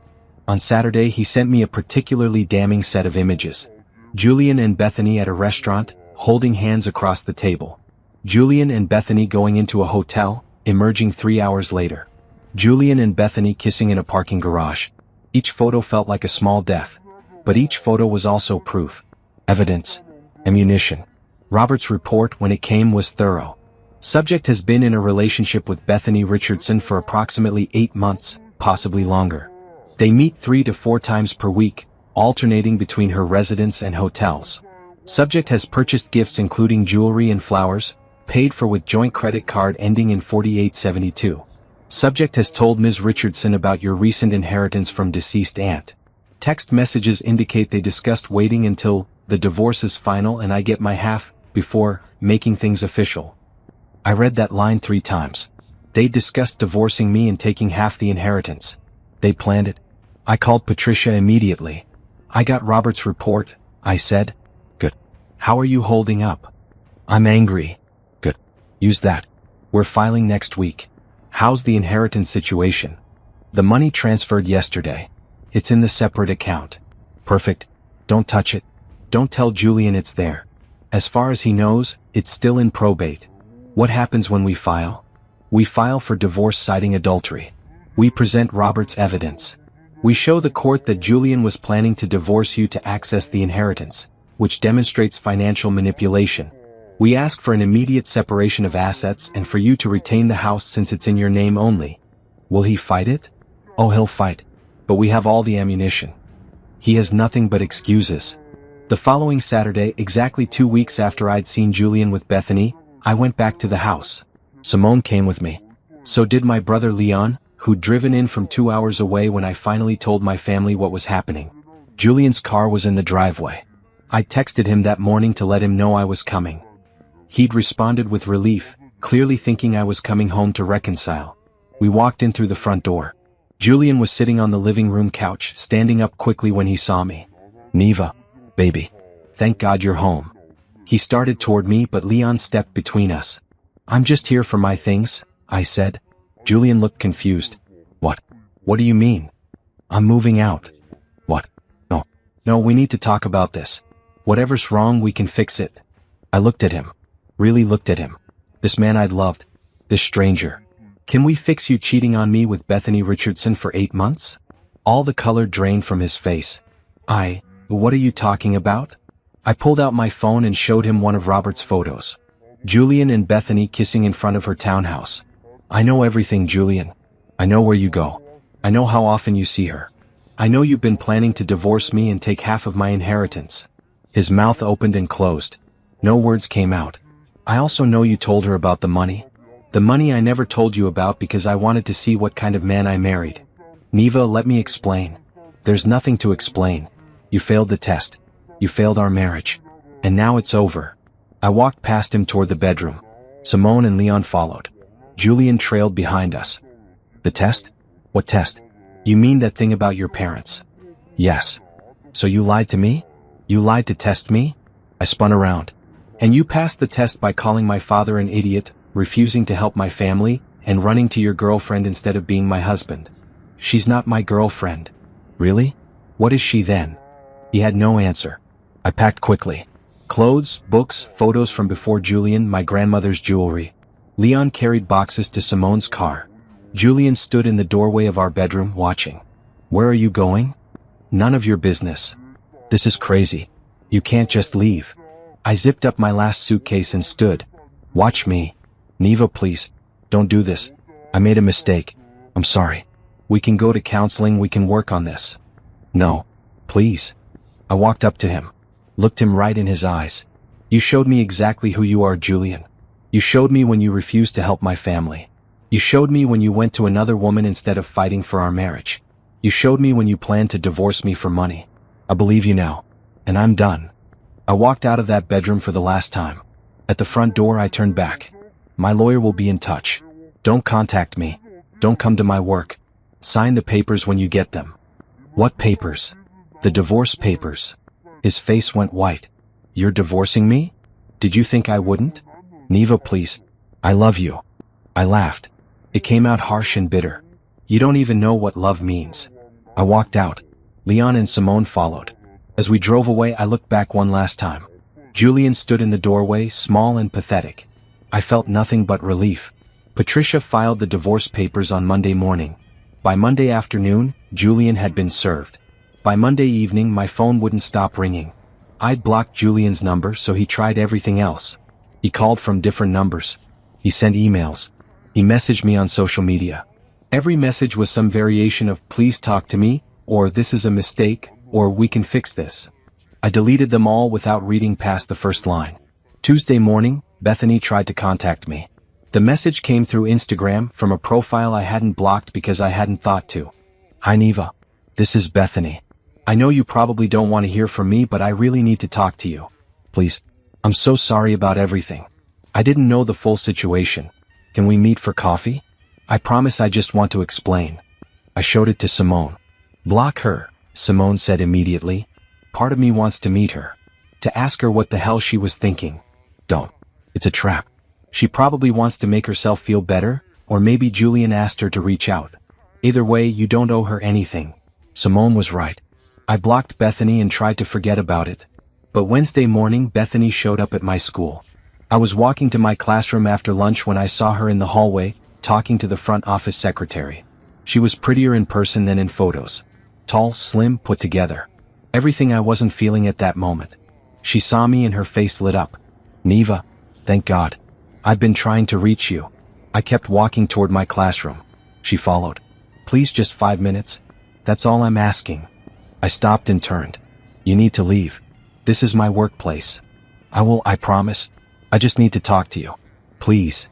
On Saturday, he sent me a particularly damning set of images. Julian and Bethany at a restaurant, holding hands across the table. Julian and Bethany going into a hotel, emerging 3 hours later. Julian and Bethany kissing in a parking garage. Each photo felt like a small death. But each photo was also proof. Evidence. Ammunition. Robert's report, when it came, was thorough. Subject has been in a relationship with Bethany Richardson for approximately 8 months, possibly longer. They meet 3 to 4 times per week, alternating between her residence and hotels. Subject has purchased gifts including jewelry and flowers, paid for with joint credit card ending in 4872. Subject has told Ms. Richardson about your recent inheritance from deceased aunt. Text messages indicate they discussed waiting until the divorce is final and I get my half, before making things official. I read that line 3 times. They discussed divorcing me and taking half the inheritance. They planned it. I called Patricia immediately. I got Robert's report, I said. Good. How are you holding up? I'm angry. Good. Use that. We're filing next week. How's the inheritance situation? The money transferred yesterday. It's in the separate account. Perfect. Don't touch it. Don't tell Julian it's there. As far as he knows, it's still in probate. What happens when we file? We file for divorce citing adultery. We present Robert's evidence. We show the court that Julian was planning to divorce you to access the inheritance, which demonstrates financial manipulation. We ask for an immediate separation of assets and for you to retain the house since it's in your name only. Will he fight it? Oh, he'll fight. But we have all the ammunition. He has nothing but excuses. The following Saturday, exactly 2 weeks after I'd seen Julian with Bethany, I went back to the house. Simone came with me. So did my brother Leon, who'd driven in from 2 hours away when I finally told my family what was happening. Julian's car was in the driveway. I texted him that morning to let him know I was coming. He'd responded with relief, clearly thinking I was coming home to reconcile. We walked in through the front door. Julian was sitting on the living room couch, standing up quickly when he saw me. Niva, baby. Thank God you're home. He started toward me, but Leon stepped between us. I'm just here for my things, I said. Julian looked confused. What? What do you mean? I'm moving out. What? No, we need to talk about this. Whatever's wrong, we can fix it. I looked at him. Really looked at him. This man I'd loved. This stranger. Can we fix you cheating on me with Bethany Richardson for 8 months? All the color drained from his face. What are you talking about? I pulled out my phone and showed him one of Robert's photos. Julian and Bethany kissing in front of her townhouse. I know everything, Julian. I know where you go. I know how often you see her. I know you've been planning to divorce me and take half of my inheritance. His mouth opened and closed. No words came out. I also know you told her about the money. The money I never told you about because I wanted to see what kind of man I married. Niva, let me explain. There's nothing to explain. You failed the test. You failed our marriage. And now it's over. I walked past him toward the bedroom. Simone and Leon followed. Julian trailed behind us. The test? What test? You mean that thing about your parents? Yes. So you lied to me? You lied to test me? I spun around. And you passed the test by calling my father an idiot, refusing to help my family, and running to your girlfriend instead of being my husband. She's not my girlfriend. Really? What is she then? He had no answer. I packed quickly. Clothes, books, photos from before Julian, my grandmother's jewelry. Leon carried boxes to Simone's car. Julian stood in the doorway of our bedroom, watching. Where are you going? None of your business. This is crazy. You can't just leave. I zipped up my last suitcase and stood. Watch me. Niva, please. Don't do this. I made a mistake. I'm sorry. We can go to counseling, we can work on this. No. Please. I walked up to him. Looked him right in his eyes. You showed me exactly who you are, Julian. You showed me when you refused to help my family. You showed me when you went to another woman instead of fighting for our marriage. You showed me when you planned to divorce me for money. I believe you now. And I'm done. I walked out of that bedroom for the last time. At the front door I turned back. My lawyer will be in touch. Don't contact me. Don't come to my work. Sign the papers when you get them. What papers? The divorce papers. His face went white. You're divorcing me? Did you think I wouldn't? Niva, please. I love you. I laughed. It came out harsh and bitter. You don't even know what love means. I walked out. Leon and Simone followed. As we drove away, I looked back one last time. Julian stood in the doorway, small and pathetic. I felt nothing but relief. Patricia filed the divorce papers on Monday morning. By Monday afternoon, Julian had been served. By Monday evening, my phone wouldn't stop ringing. I'd blocked Julian's number, so he tried everything else. He called from different numbers. He sent emails. He messaged me on social media. Every message was some variation of "please talk to me," or "this is a mistake," or "we can fix this." I deleted them all without reading past the first line. Tuesday morning, Bethany tried to contact me. The message came through Instagram from a profile I hadn't blocked because I hadn't thought to. Hi Niva. This is Bethany. I know you probably don't want to hear from me, but I really need to talk to you. Please. I'm so sorry about everything. I didn't know the full situation. Can we meet for coffee? I promise I just want to explain. I showed it to Simone. Block her, Simone said immediately. Part of me wants to meet her. To ask her what the hell she was thinking. Don't. It's a trap. She probably wants to make herself feel better, or maybe Julian asked her to reach out. Either way, you don't owe her anything. Simone was right. I blocked Bethany and tried to forget about it. But Wednesday morning, Bethany showed up at my school. I was walking to my classroom after lunch when I saw her in the hallway, talking to the front office secretary. She was prettier in person than in photos. Tall, slim, put together. Everything I wasn't feeling at that moment. She saw me and her face lit up. Niva, thank God. I've been trying to reach you. I kept walking toward my classroom. She followed. Please, just 5 minutes. That's all I'm asking. I stopped and turned. You need to leave. This is my workplace. I promise. I just need to talk to you. Please.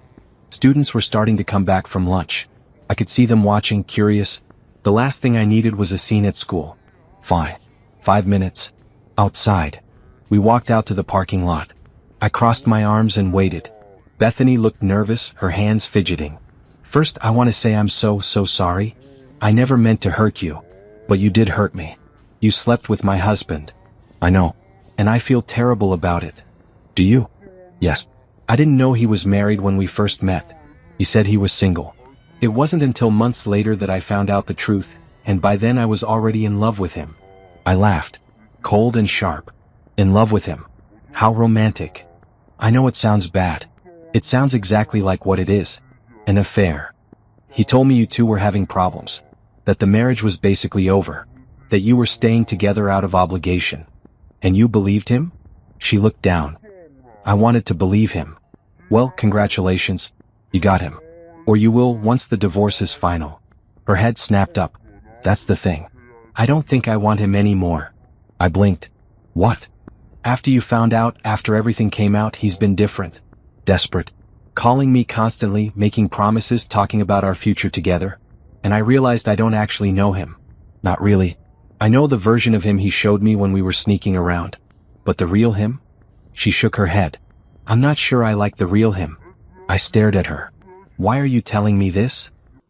Students were starting to come back from lunch. I could see them watching, curious. The last thing I needed was a scene at school. Fine. 5 minutes. Outside. We walked out to the parking lot. I crossed my arms and waited. Bethany looked nervous, her hands fidgeting. First, I want to say I'm so sorry. I never meant to hurt you. But you did hurt me. You slept with my husband. I know. And I feel terrible about it. Do you? Yes. I didn't know he was married when we first met. He said he was single. It wasn't until months later that I found out the truth, and by then I was already in love with him. I laughed. Cold and sharp. In love with him. How romantic. I know it sounds bad. It sounds exactly like what it is. An affair. He told me you two were having problems. That the marriage was basically over. That you were staying together out of obligation. And you believed him? She looked down. I wanted to believe him. Well, congratulations. You got him. Or you will once the divorce is final. Her head snapped up. That's the thing. I don't think I want him anymore. I blinked. What? After you found out, after everything came out, he's been different. Desperate. Calling me constantly, making promises, talking about our future together. And I realized I don't actually know him. Not really. I know the version of him he showed me when we were sneaking around. But the real him? She shook her head. I'm not sure I like the real him. I stared at her. Why are you telling me this?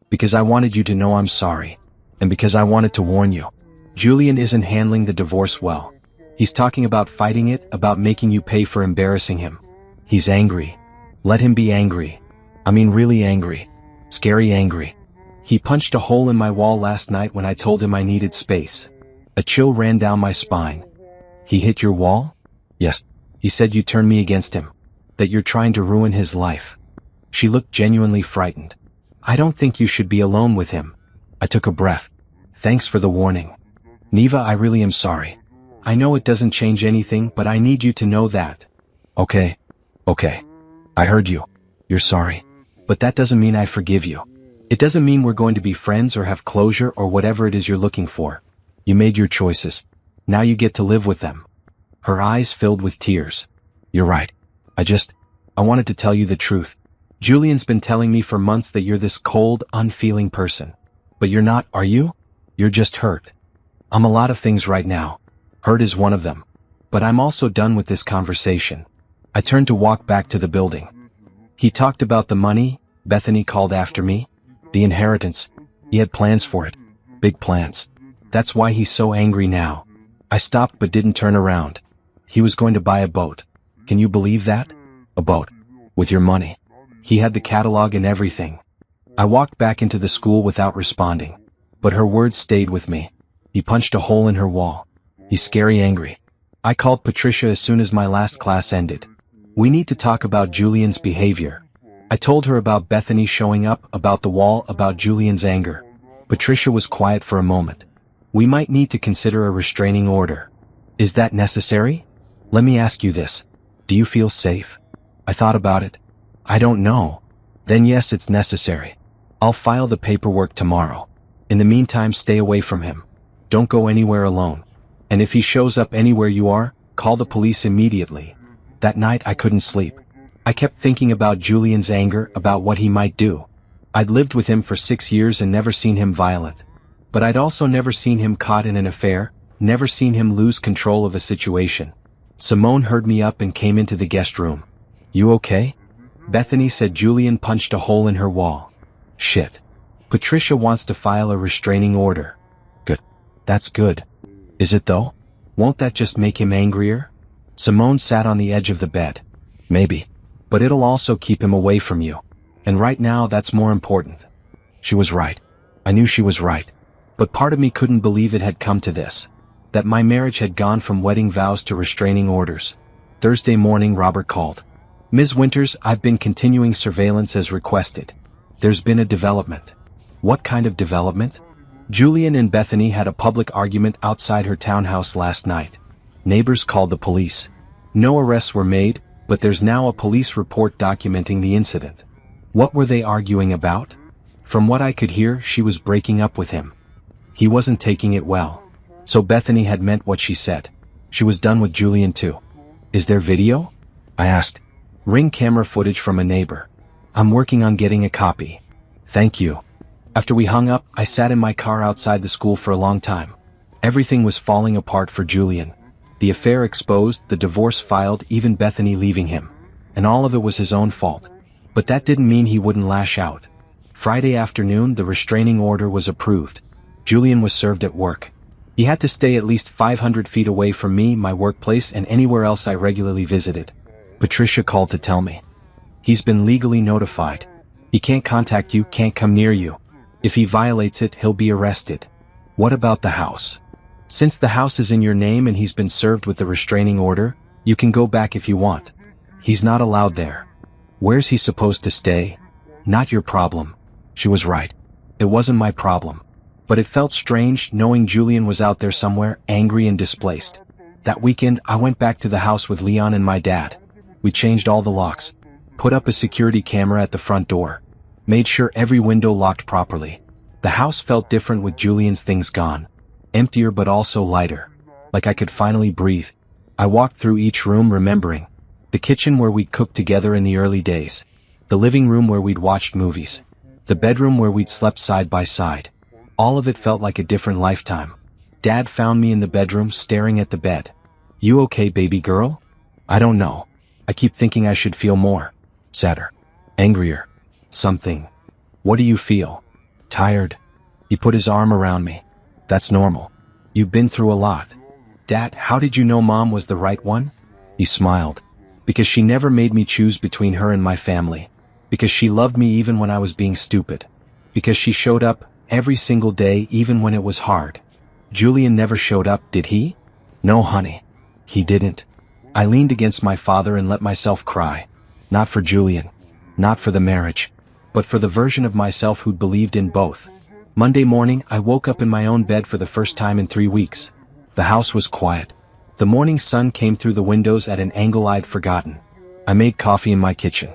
Because I wanted you to know I'm sorry. And because I wanted to warn you. Julian isn't handling the divorce well. He's talking about fighting it, about making you pay for embarrassing him. He's angry. Let him be angry. I mean really angry. Scary angry. He punched a hole in my wall last night when I told him I needed space. A chill ran down my spine. He hit your wall? Yes. He said you turned me against him. That you're trying to ruin his life. She looked genuinely frightened. I don't think you should be alone with him. I took a breath. Thanks for the warning. Niva, I really am sorry. I know it doesn't change anything, but I need you to know that. Okay. I heard you. You're sorry. But that doesn't mean I forgive you. It doesn't mean we're going to be friends or have closure or whatever it is you're looking for. You made your choices. Now you get to live with them. Her eyes filled with tears. You're right. I wanted to tell you the truth. Julian's been telling me for months that you're this cold, unfeeling person. But you're not, are you? You're just hurt. I'm a lot of things right now. Hurt is one of them. But I'm also done with this conversation. I turned to walk back to the building. He talked about the money, Bethany called after me. The inheritance. He had plans for it. Big plans. That's why he's so angry now. I stopped but didn't turn around. He was going to buy a boat. Can you believe that? A boat. With your money. He had the catalog and everything. I walked back into the school without responding. But her words stayed with me. He punched a hole in her wall. He's scary angry. I called Patricia as soon as my last class ended. We need to talk about Julian's behavior. I told her about Bethany showing up, about the wall, about Julian's anger. Patricia was quiet for a moment. We might need to consider a restraining order. Is that necessary? Let me ask you this. Do you feel safe? I thought about it. I don't know. Then yes, it's necessary. I'll file the paperwork tomorrow. In the meantime, stay away from him. Don't go anywhere alone. And if he shows up anywhere you are, call the police immediately. That night I couldn't sleep. I kept thinking about Julian's anger, about what he might do. I'd lived with him for 6 years and never seen him violent. But I'd also never seen him caught in an affair, never seen him lose control of a situation. Simone heard me up and came into the guest room. You okay? Bethany said Julian punched a hole in her wall. Shit. Patricia wants to file a restraining order. Good. That's good. Is it though? Won't that just make him angrier? Simone sat on the edge of the bed. Maybe. But it'll also keep him away from you. And right now that's more important. She was right. I knew she was right. But part of me couldn't believe it had come to this. That my marriage had gone from wedding vows to restraining orders. Thursday morning Robert called. Ms. Winters, I've been continuing surveillance as requested. There's been a development. What kind of development? Julian and Bethany had a public argument outside her townhouse last night. Neighbors called the police. No arrests were made, but there's now a police report documenting the incident. What were they arguing about? From what I could hear, she was breaking up with him. He wasn't taking it well. So Bethany had meant what she said. She was done with Julian too. Is there video? I asked. Ring camera footage from a neighbor. I'm working on getting a copy. Thank you. After we hung up, I sat in my car outside the school for a long time. Everything was falling apart for Julian. The affair exposed, the divorce filed, even Bethany leaving him. And all of it was his own fault. But that didn't mean he wouldn't lash out. Friday afternoon, the restraining order was approved. Julian was served at work. He had to stay at least 500 feet away from me, my workplace, and anywhere else I regularly visited. Patricia called to tell me. He's been legally notified. He can't contact you, can't come near you. If he violates it, he'll be arrested. What about the house? Since the house is in your name and he's been served with the restraining order, you can go back if you want. He's not allowed there. Where's he supposed to stay? Not your problem. She was right. It wasn't my problem. But it felt strange knowing Julian was out there somewhere, angry and displaced. That weekend, I went back to the house with Leon and my dad. We changed all the locks. Put up a security camera at the front door. Made sure every window locked properly. The house felt different with Julian's things gone. Emptier but also lighter. Like I could finally breathe. I walked through each room remembering. The kitchen where we'd cooked together in the early days. The living room where we'd watched movies. The bedroom where we'd slept side by side. All of it felt like a different lifetime. Dad found me in the bedroom staring at the bed. You okay, baby girl? I don't know. I keep thinking I should feel more. Sadder. Angrier. Something. What do you feel? Tired. He put his arm around me. That's normal. You've been through a lot. Dad, how did you know Mom was the right one? He smiled. Because she never made me choose between her and my family. Because she loved me even when I was being stupid. Because she showed up every single day even when it was hard. Julian never showed up, did he? No, honey. He didn't. I leaned against my father and let myself cry. Not for Julian. Not for the marriage. But for the version of myself who'd believed in both. Monday morning, I woke up in my own bed for the first time in 3 weeks. The house was quiet. The morning sun came through the windows at an angle I'd forgotten. I made coffee in my kitchen.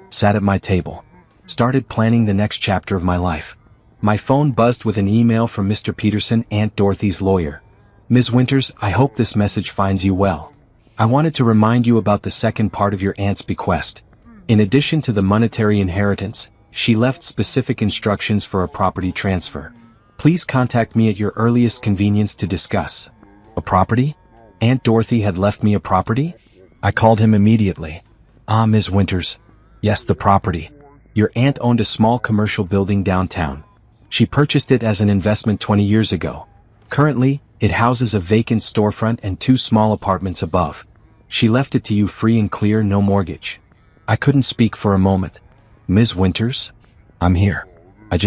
Sat at my table. Started planning the next chapter of my life. My phone buzzed with an email from Mr. Peterson, Aunt Dorothy's lawyer. Ms. Winters, I hope this message finds you well. I wanted to remind you about the second part of your aunt's bequest. In addition to the monetary inheritance, she left specific instructions for a property transfer. Please contact me at your earliest convenience to discuss. A property? Aunt Dorothy had left me a property? I called him immediately. Ah, Ms. Winters. Yes, the property. Your aunt owned a small commercial building downtown. She purchased it as an investment 20 years ago. Currently, it houses a vacant storefront and 2 small apartments above. She left it to you free and clear, no mortgage. I couldn't speak for a moment. Ms. Winters? I'm here. I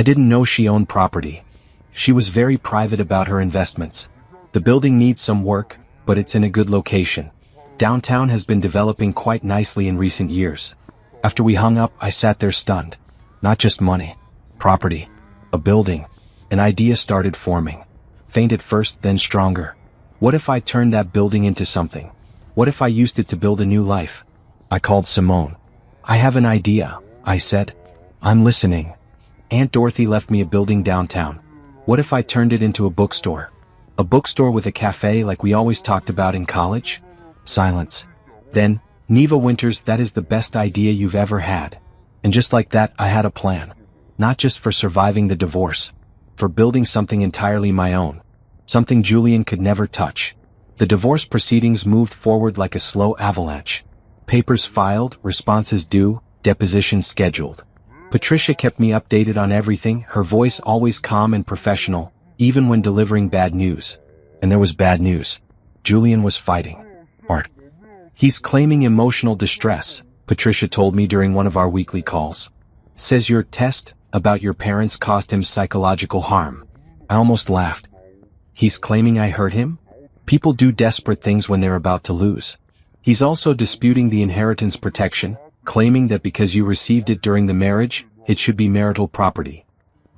didn't know she owned property. She was very private about her investments. The building needs some work, but it's in a good location. Downtown has been developing quite nicely in recent years. After we hung up, I sat there stunned. Not just money. Property, a building, an idea started forming. Faint at first, then stronger. What if I turned that building into something? What if I used it to build a new life? I called Simone. I have an idea, I said. I'm listening. Aunt Dorothy left me a building downtown. What if I turned it into a bookstore? A bookstore with a cafe like we always talked about in college? Silence. Then, Niva Winters, that is the best idea you've ever had. And just like that, I had a plan. Not just for surviving the divorce. For building something entirely my own. Something Julian could never touch. The divorce proceedings moved forward like a slow avalanche. Papers filed, responses due, depositions scheduled. Patricia kept me updated on everything, her voice always calm and professional, even when delivering bad news. And there was bad news. Julian was fighting. Art. He's claiming emotional distress, Patricia told me during one of our weekly calls. Says your test about your parents caused him psychological harm. I almost laughed. He's claiming I hurt him? People do desperate things when they're about to lose. He's also disputing the inheritance protection, claiming that because you received it during the marriage, it should be marital property.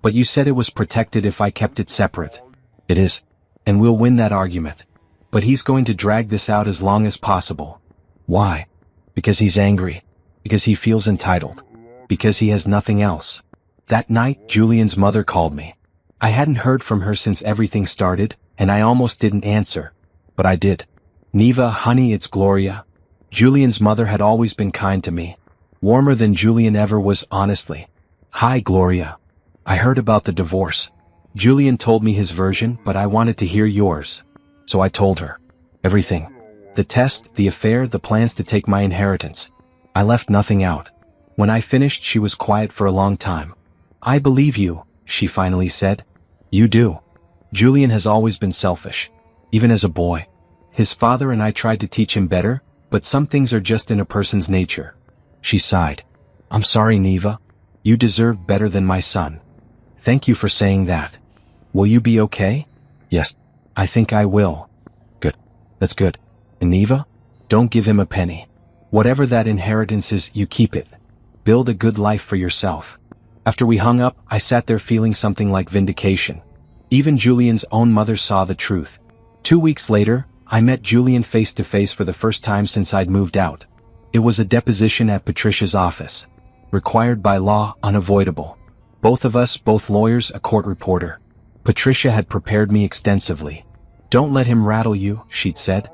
But you said it was protected if I kept it separate. It is. And we'll win that argument. But he's going to drag this out as long as possible. Why? Because he's angry. Because he feels entitled. Because he has nothing else. That night, Julian's mother called me. I hadn't heard from her since everything started, and I almost didn't answer. But I did. Niva, honey, it's Gloria. Julian's mother had always been kind to me. Warmer than Julian ever was, honestly. Hi, Gloria. I heard about the divorce. Julian told me his version, but I wanted to hear yours. So I told her. Everything. The test, the affair, the plans to take my inheritance. I left nothing out. When I finished, she was quiet for a long time. I believe you, she finally said. You do. Julian has always been selfish. Even as a boy. His father and I tried to teach him better, but some things are just in a person's nature. She sighed. I'm sorry, Niva. You deserve better than my son. Thank you for saying that. Will you be okay? Yes. I think I will. Good. That's good. And Niva? Don't give him a penny. Whatever that inheritance is, you keep it. Build a good life for yourself. After we hung up, I sat there feeling something like vindication. Even Julian's own mother saw the truth. 2 weeks later, I met Julian face to face for the first time since I'd moved out. It was a deposition at Patricia's office. Required by law, unavoidable. Both of us, both lawyers, a court reporter. Patricia had prepared me extensively. Don't let him rattle you, she'd said.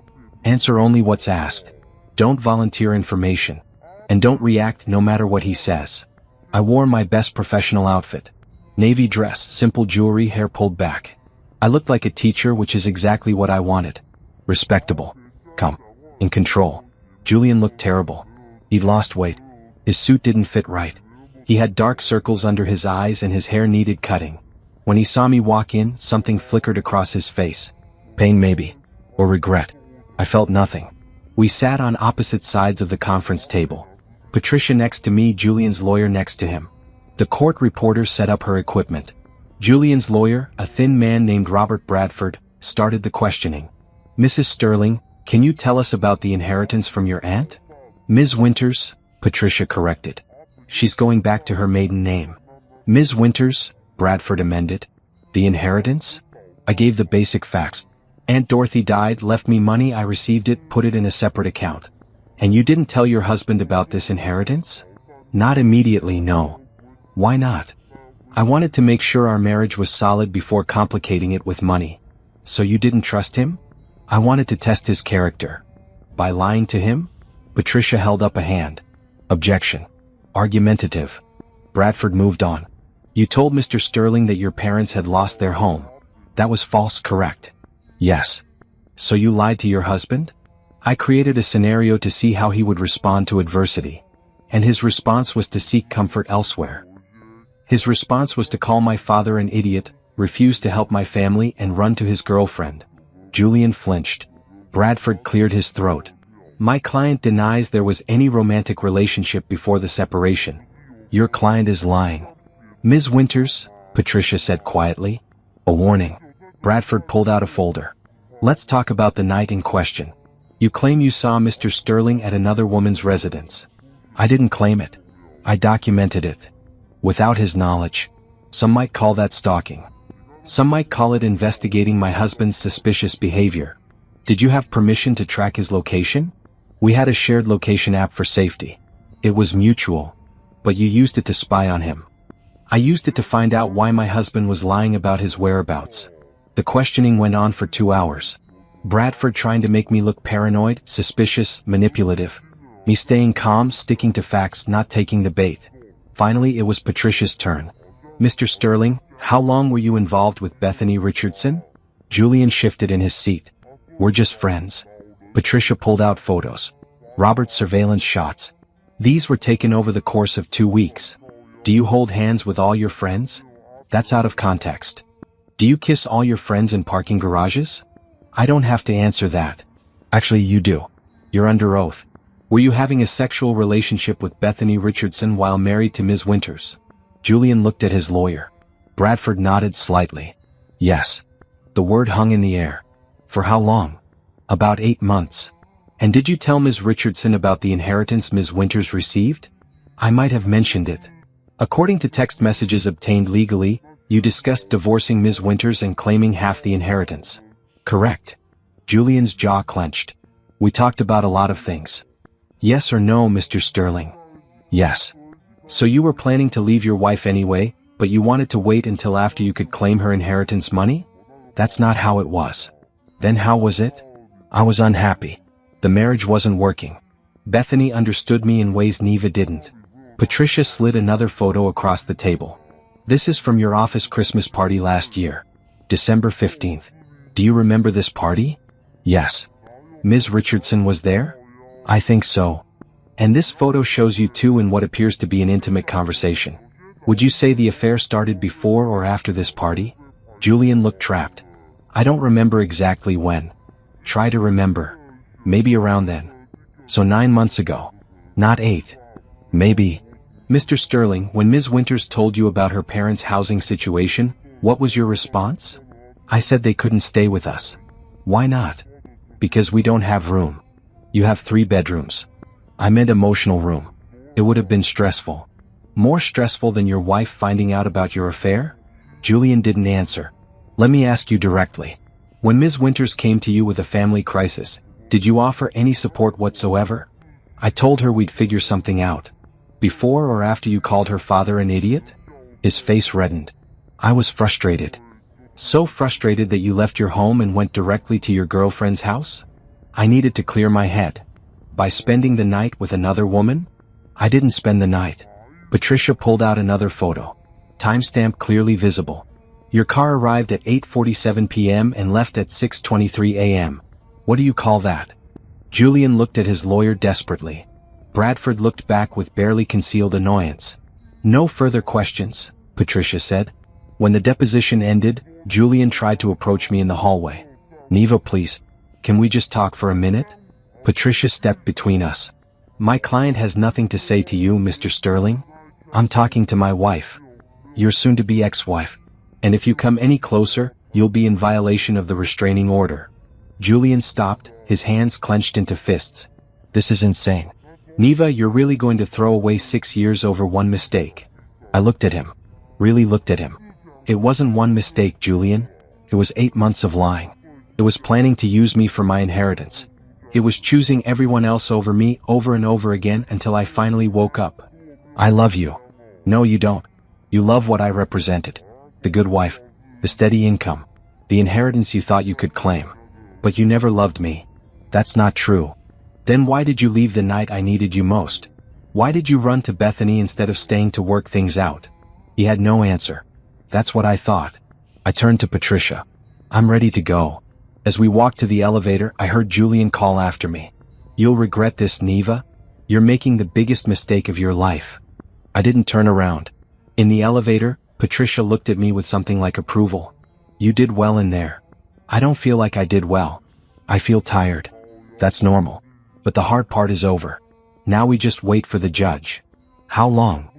Answer only what's asked. Don't volunteer information. And don't react no matter what he says. I wore my best professional outfit. Navy dress, simple jewelry, hair pulled back. I looked like a teacher, which is exactly what I wanted. Respectable. Calm. In control. Julian looked terrible. He'd lost weight. His suit didn't fit right. He had dark circles under his eyes and his hair needed cutting. When he saw me walk in, something flickered across his face. Pain maybe. Or regret. I felt nothing. We sat on opposite sides of the conference table. Patricia next to me, Julian's lawyer next to him. The court reporter set up her equipment. Julian's lawyer, a thin man named Robert Bradford, started the questioning. Mrs. Sterling, can you tell us about the inheritance from your aunt? Ms. Winters, Patricia corrected. She's going back to her maiden name. Ms. Winters, Bradford amended. The inheritance? I gave the basic facts. Aunt Dorothy died, left me money, I received it, put it in a separate account. And you didn't tell your husband about this inheritance? Not immediately, no. Why not? I wanted to make sure our marriage was solid before complicating it with money. So you didn't trust him? I wanted to test his character. By lying to him? Patricia held up a hand. Objection. Argumentative. Bradford moved on. You told Mr. Sterling that your parents had lost their home. That was false, correct? Yes. So you lied to your husband? I created a scenario to see how he would respond to adversity. And his response was to seek comfort elsewhere. His response was to call my father an idiot, refuse to help my family, and run to his girlfriend. Julian flinched. Bradford cleared his throat. My client denies there was any romantic relationship before the separation. Your client is lying. Ms. Winters, Patricia said quietly. A warning. Bradford pulled out a folder. Let's talk about the night in question. You claim you saw Mr. Sterling at another woman's residence. I didn't claim it. I documented it. Without his knowledge. Some might call that stalking. Some might call it investigating my husband's suspicious behavior. Did you have permission to track his location? We had a shared location app for safety. It was mutual. But you used it to spy on him. I used it to find out why my husband was lying about his whereabouts. The questioning went on for 2 hours. Bradford trying to make me look paranoid, suspicious, manipulative. Me staying calm, sticking to facts, not taking the bait. Finally, it was Patricia's turn. Mr. Sterling, how long were you involved with Bethany Richardson? Julian shifted in his seat. We're just friends. Patricia pulled out photos. Robert's surveillance shots. These were taken over the course of 2 weeks. Do you hold hands with all your friends? That's out of context. Do you kiss all your friends in parking garages? I don't have to answer that. Actually, you do. You're under oath. Were you having a sexual relationship with Bethany Richardson while married to Ms. Winters? Julian looked at his lawyer. Bradford nodded slightly. Yes. The word hung in the air. For how long? About 8 months. And did you tell Ms. Richardson about the inheritance Ms. Winters received? I might have mentioned it. According to text messages obtained legally, you discussed divorcing Ms. Winters and claiming half the inheritance. Correct. Julian's jaw clenched. We talked about a lot of things. Yes or no, Mr. Sterling? Yes. So you were planning to leave your wife anyway, but you wanted to wait until after you could claim her inheritance money? That's not how it was. Then how was it? I was unhappy. The marriage wasn't working. Bethany understood me in ways Niva didn't. Patricia slid another photo across the table. This is from your office Christmas party last year. December 15th. Do you remember this party? Yes. Ms. Richardson was there? I think so. And this photo shows you two in what appears to be an intimate conversation. Would you say the affair started before or after this party? Julian looked trapped. I don't remember exactly when. Try to remember. Maybe around then. So 9 months ago. Not 8. Maybe. Mr. Sterling, when Ms. Winters told you about her parents' housing situation, what was your response? I said they couldn't stay with us. Why not? Because we don't have room. You have 3 bedrooms. I meant emotional room. It would have been stressful. More stressful than your wife finding out about your affair? Julian didn't answer. Let me ask you directly. When Ms. Winters came to you with a family crisis, did you offer any support whatsoever? I told her we'd figure something out. Before or after you called her father an idiot? His face reddened. I was frustrated. So frustrated that you left your home and went directly to your girlfriend's house? I needed to clear my head. By spending the night with another woman? I didn't spend the night. Patricia pulled out another photo. Timestamp clearly visible. Your car arrived at 8:47 p.m. and left at 6:23 a.m. What do you call that? Julian looked at his lawyer desperately. Bradford looked back with barely concealed annoyance. No further questions, Patricia said. When the deposition ended, Julian tried to approach me in the hallway. Niva, please. Can we just talk for a minute? Patricia stepped between us. My client has nothing to say to you, Mr. Sterling. I'm talking to my wife. Your soon-to-be ex-wife. And if you come any closer, you'll be in violation of the restraining order. Julian stopped, his hands clenched into fists. This is insane. Niva, you're really going to throw away 6 years over one mistake? I looked at him. Really looked at him. It wasn't one mistake, Julian. It was 8 months of lying. It was planning to use me for my inheritance. It was choosing everyone else over me over and over again until I finally woke up. I love you. No, you don't. You love what I represented. The good wife, the steady income, the inheritance you thought you could claim. But you never loved me. That's not true. Then why did you leave the night I needed you most? Why did you run to Bethany instead of staying to work things out? He had no answer. That's what I thought. I turned to Patricia. I'm ready to go. As we walked to the elevator, I heard Julian call after me. You'll regret this, Niva. You're making the biggest mistake of your life. I didn't turn around. In the elevator, Patricia looked at me with something like approval. You did well in there. I don't feel like I did well. I feel tired. That's normal. But the hard part is over. Now we just wait for the judge. How long?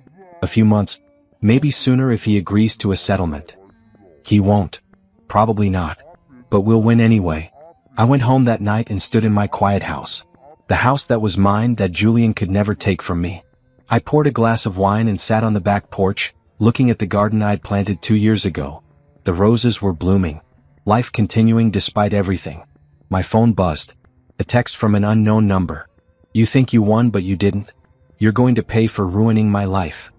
A few months. Maybe sooner if he agrees to a settlement. He won't. Probably not. But we'll win anyway. I went home that night and stood in my quiet house. The house that was mine that Julian could never take from me. I poured a glass of wine and sat on the back porch, looking at the garden I'd planted 2 years ago. The roses were blooming. Life continuing despite everything. My phone buzzed. A text from an unknown number. You think you won but you didn't? You're going to pay for ruining my life.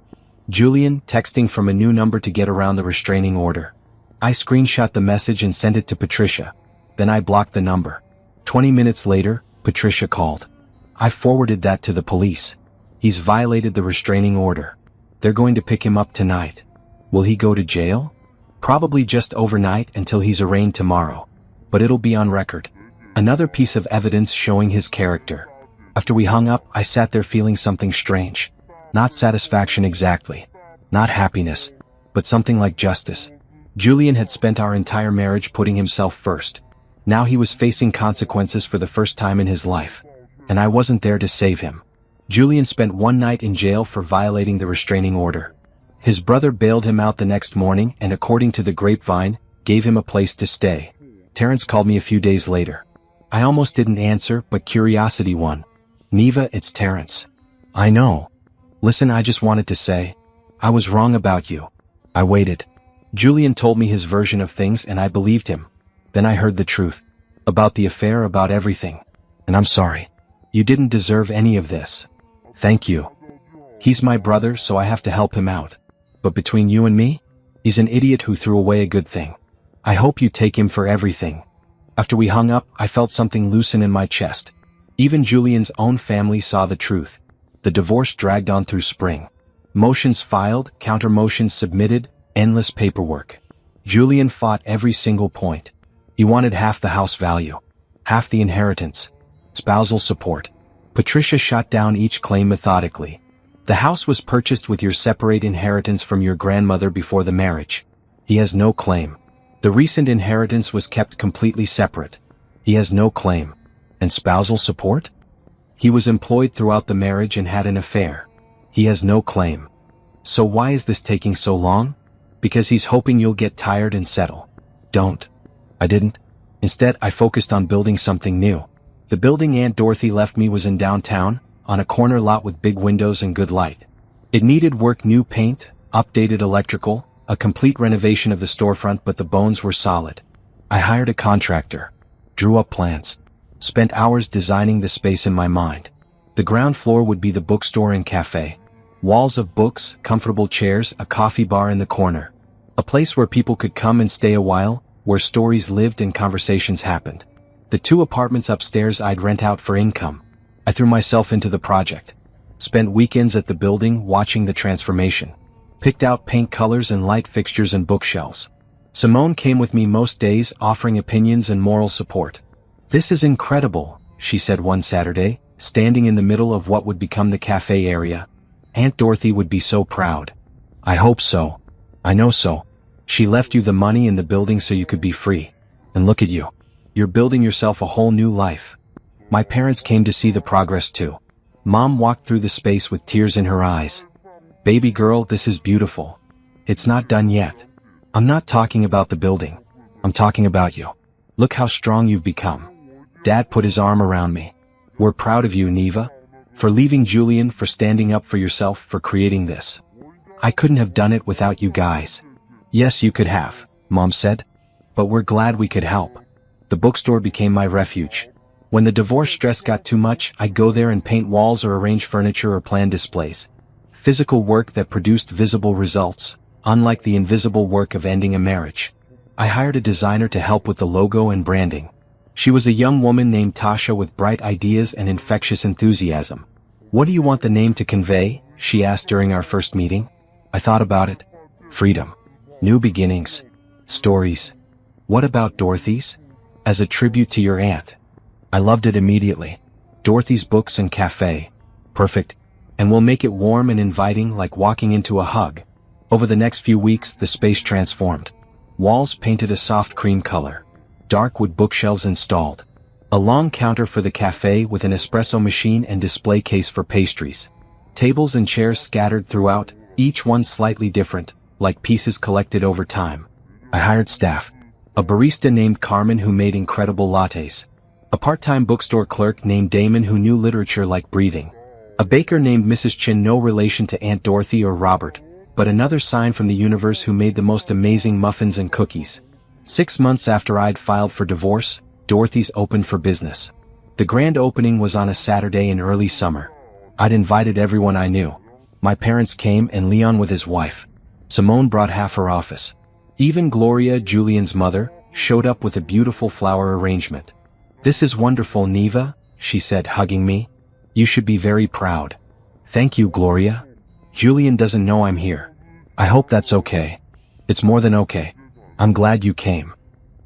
Julian, texting from a new number to get around the restraining order. I screenshot the message and sent it to Patricia. Then I blocked the number. 20 minutes later, Patricia called. I forwarded that to the police. He's violated the restraining order. They're going to pick him up tonight. Will he go to jail? Probably just overnight until he's arraigned tomorrow. But it'll be on record. Another piece of evidence showing his character. After we hung up, I sat there feeling something strange. Not satisfaction exactly. Not happiness. But something like justice. Julian had spent our entire marriage putting himself first. Now he was facing consequences for the first time in his life. And I wasn't there to save him. Julian spent one night in jail for violating the restraining order. His brother bailed him out the next morning and, according to the grapevine, gave him a place to stay. Terrence called me a few days later. I almost didn't answer, but curiosity won. Niva, it's Terrence. I know. Listen, I just wanted to say, I was wrong about you. I waited. Julian told me his version of things and I believed him. Then I heard the truth. About the affair, about everything. And I'm sorry. You didn't deserve any of this. Thank you. He's my brother, so I have to help him out. But between you and me, he's an idiot who threw away a good thing. I hope you take him for everything. After we hung up, I felt something loosen in my chest. Even Julian's own family saw the truth. The divorce dragged on through spring. Motions filed, counter motions submitted, endless paperwork. Julian fought every single point. He wanted half the house value, half the inheritance, spousal support. Patricia shot down each claim methodically. The house was purchased with your separate inheritance from your grandmother before the marriage. He has no claim. The recent inheritance was kept completely separate. He has no claim. And spousal support? He was employed throughout the marriage and had an affair. He has no claim. So why is this taking so long? Because he's hoping you'll get tired and settle. Don't. I didn't. Instead, I focused on building something new. The building Aunt Dorothy left me was in downtown, on a corner lot with big windows and good light. It needed work, new paint, updated electrical, a complete renovation of the storefront, but the bones were solid. I hired a contractor, drew up plans, spent hours designing the space in my mind. The ground floor would be the bookstore and cafe. Walls of books, comfortable chairs, a coffee bar in the corner. A place where people could come and stay a while, where stories lived and conversations happened. The 2 apartments upstairs I'd rent out for income. I threw myself into the project. Spent weekends at the building watching the transformation. Picked out paint colors and light fixtures and bookshelves. Simone came with me most days, offering opinions and moral support. This is incredible, she said one Saturday, standing in the middle of what would become the cafe area. Aunt Dorothy would be so proud. I hope so. I know so. She left you the money and the building so you could be free. And look at you. You're building yourself a whole new life. My parents came to see the progress too. Mom walked through the space with tears in her eyes. Baby girl, this is beautiful. It's not done yet. I'm not talking about the building. I'm talking about you. Look how strong you've become. Dad put his arm around me. We're proud of you, Niva. For leaving Julian, for standing up for yourself, for creating this. I couldn't have done it without you guys. Yes, you could have, Mom said. But we're glad we could help. The bookstore became my refuge. When the divorce stress got too much, I'd go there and paint walls or arrange furniture or plan displays. Physical work that produced visible results, unlike the invisible work of ending a marriage. I hired a designer to help with the logo and branding. She was a young woman named Tasha with bright ideas and infectious enthusiasm. "What do you want the name to convey?" she asked during our first meeting. I thought about it. Freedom. New beginnings. Stories. What about Dorothy's? As a tribute to your aunt. I loved it immediately. Dorothy's Books and Cafe. Perfect. And we'll make it warm and inviting, like walking into a hug. Over the next few weeks, the space transformed. Walls painted a soft cream color. Dark wood bookshelves installed. A long counter for the cafe with an espresso machine and display case for pastries. Tables and chairs scattered throughout, each one slightly different, like pieces collected over time. I hired staff. A barista named Carmen who made incredible lattes. A part-time bookstore clerk named Damon who knew literature like breathing. A baker named Mrs. Chin, no relation to Aunt Dorothy or Robert, but another sign from the universe, who made the most amazing muffins and cookies. 6 months after I'd filed for divorce, Dorothy's opened for business. The grand opening was on a Saturday in early summer. I'd invited everyone I knew. My parents came and Leon with his wife. Simone brought half her office. Even Gloria, Julian's mother, showed up with a beautiful flower arrangement. "This is wonderful, Niva," she said, hugging me. "You should be very proud." "Thank you, Gloria. Julian doesn't know I'm here." "I hope that's okay." "It's more than okay. I'm glad you came."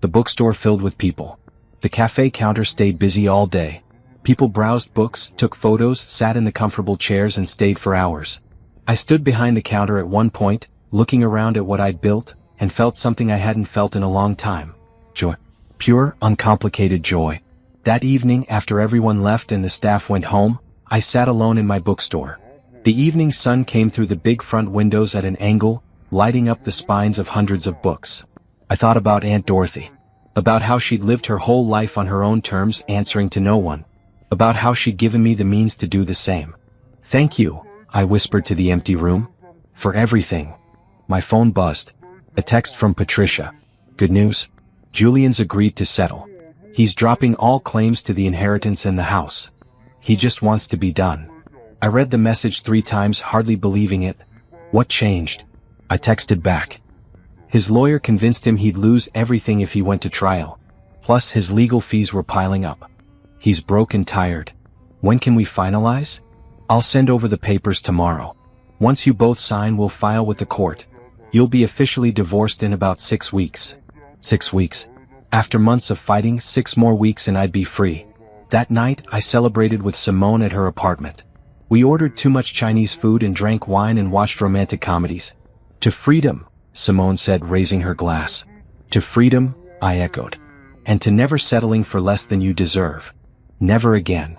The bookstore filled with people. The cafe counter stayed busy all day. People browsed books, took photos, sat in the comfortable chairs and stayed for hours. I stood behind the counter at one point, looking around at what I'd built, and felt something I hadn't felt in a long time. Joy. Pure, uncomplicated joy. That evening, after everyone left and the staff went home, I sat alone in my bookstore. The evening sun came through the big front windows at an angle, lighting up the spines of hundreds of books. I thought about Aunt Dorothy. About how she'd lived her whole life on her own terms, answering to no one. About how she'd given me the means to do the same. "Thank you," I whispered to the empty room. "For everything." My phone buzzed. A text from Patricia. "Good news. Julian's agreed to settle. He's dropping all claims to the inheritance and the house. He just wants to be done." I read the message 3 times, hardly believing it. "What changed?" I texted back. His lawyer convinced him he'd lose everything if he went to trial. Plus his legal fees were piling up. He's broke and tired. "When can we finalize?" "I'll send over the papers tomorrow. Once you both sign, we'll file with the court. You'll be officially divorced in about 6 weeks. 6 weeks. After months of fighting, 6 more weeks and I'd be free. That night, I celebrated with Simone at her apartment. We ordered too much Chinese food and drank wine and watched romantic comedies. "To freedom," Simone said, raising her glass. "To freedom," I echoed. "And to never settling for less than you deserve. Never again."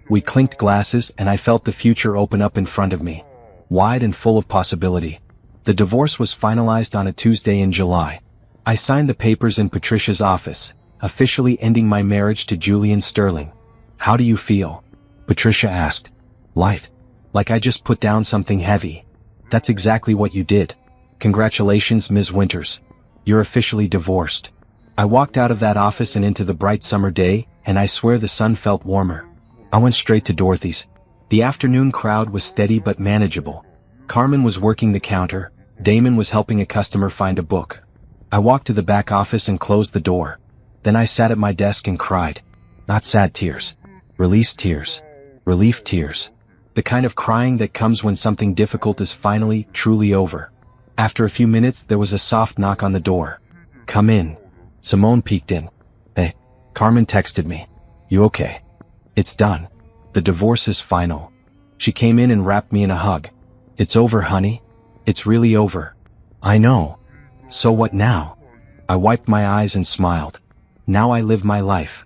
We clinked glasses and I felt the future open up in front of me. Wide and full of possibility. The divorce was finalized on a Tuesday in July. I signed the papers in Patricia's office, officially ending my marriage to Julian Sterling. "How do you feel?" Patricia asked. "Light. Like I just put down something heavy." "That's exactly what you did. Congratulations, Ms. Winters. You're officially divorced." I walked out of that office and into the bright summer day, and I swear the sun felt warmer. I went straight to Dorothy's. The afternoon crowd was steady but manageable. Carmen was working the counter. Damon was helping a customer find a book. I walked to the back office and closed the door. Then I sat at my desk and cried. Not sad tears. Released tears. Relief tears. The kind of crying that comes when something difficult is finally, truly over. After a few minutes, there was a soft knock on the door. "Come in." Simone peeked in. "Hey." Carmen texted me. "You okay?" "It's done. The divorce is final." She came in and wrapped me in a hug. "It's over, honey. It's really over." "I know. So what now?" I wiped my eyes and smiled. "Now I live my life."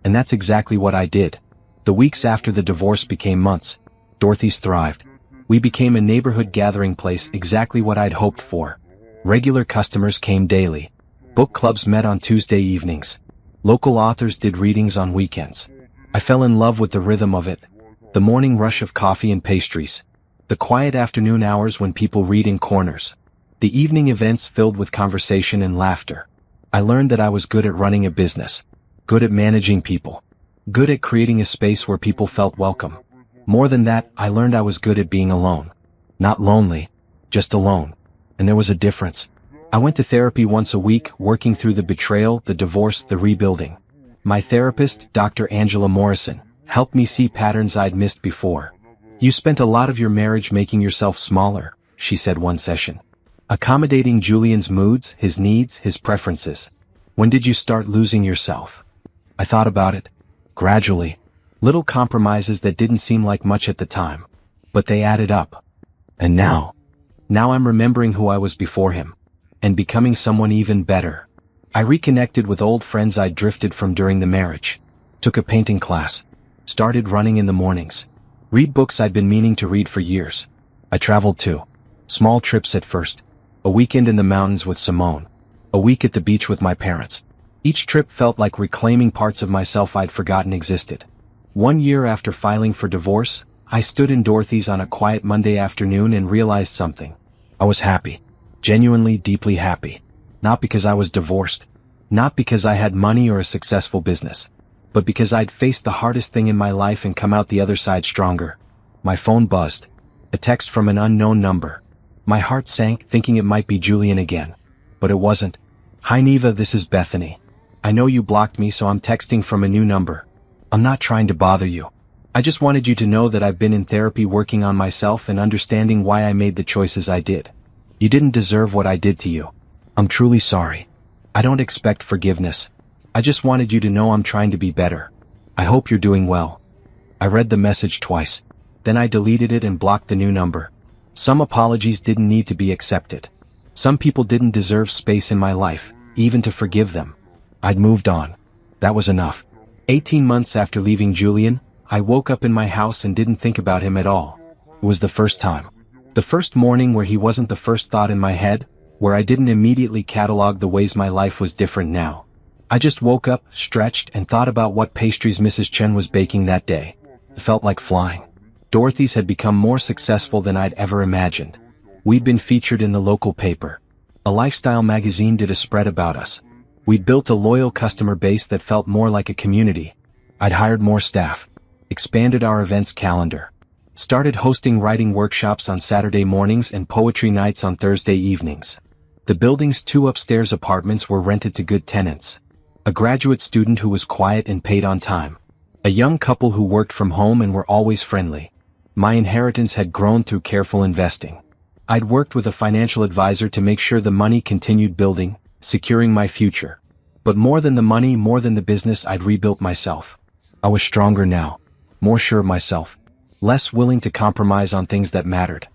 And that's exactly what I did. The weeks after the divorce became months. Dorothy's thrived. We became a neighborhood gathering place, exactly what I'd hoped for. Regular customers came daily. Book clubs met on Tuesday evenings. Local authors did readings on weekends. I fell in love with the rhythm of it. The morning rush of coffee and pastries. The quiet afternoon hours when people read in corners. The evening events filled with conversation and laughter. I learned that I was good at running a business. Good at managing people. Good at creating a space where people felt welcome. More than that, I learned I was good at being alone. Not lonely, just alone. And there was a difference. I went to therapy once a week, working through the betrayal, the divorce, the rebuilding. My therapist, Dr. Angela Morrison, helped me see patterns I'd missed before. You spent a lot of your marriage making yourself smaller, she said one session. Accommodating Julian's moods, his needs, his preferences. When did you start losing yourself? I thought about it. Gradually. Little compromises that didn't seem like much at the time. But they added up. And now I'm remembering who I was before him. And becoming someone even better. I reconnected with old friends I'd drifted from during the marriage. Took a painting class. Started running in the mornings. Read books I'd been meaning to read for years. I traveled too. Small trips at first. A weekend in the mountains with Simone. A week at the beach with my parents. Each trip felt like reclaiming parts of myself I'd forgotten existed. 1 year after filing for divorce, I stood in Dorothy's on a quiet Monday afternoon and realized something. I was happy. Genuinely, deeply happy. Not because I was divorced. Not because I had money or a successful business. But because I'd faced the hardest thing in my life and come out the other side stronger. My phone buzzed. A text from an unknown number. My heart sank, thinking it might be Julian again. But it wasn't. Hi Niva, this is Bethany. I know you blocked me, so I'm texting from a new number. I'm not trying to bother you. I just wanted you to know that I've been in therapy working on myself and understanding why I made the choices I did. You didn't deserve what I did to you. I'm truly sorry. I don't expect forgiveness. I just wanted you to know I'm trying to be better. I hope you're doing well. I read the message twice. Then I deleted it and blocked the new number. Some apologies didn't need to be accepted. Some people didn't deserve space in my life, even to forgive them. I'd moved on. That was enough. 18 months after leaving Julian, I woke up in my house and didn't think about him at all. It was the first time. The first morning where he wasn't the first thought in my head, where I didn't immediately catalog the ways my life was different now. I just woke up, stretched, and thought about what pastries Mrs. Chen was baking that day. It felt like flying. Dorothy's had become more successful than I'd ever imagined. We'd been featured in the local paper. A lifestyle magazine did a spread about us. We'd built a loyal customer base that felt more like a community. I'd hired more staff. Expanded our events calendar. Started hosting writing workshops on Saturday mornings and poetry nights on Thursday evenings. The building's 2 upstairs apartments were rented to good tenants. A graduate student who was quiet and paid on time. A young couple who worked from home and were always friendly. My inheritance had grown through careful investing. I'd worked with a financial advisor to make sure the money continued building, securing my future. But more than the money, more than the business, I'd rebuilt myself. I was stronger now. More sure of myself. Less willing to compromise on things that mattered.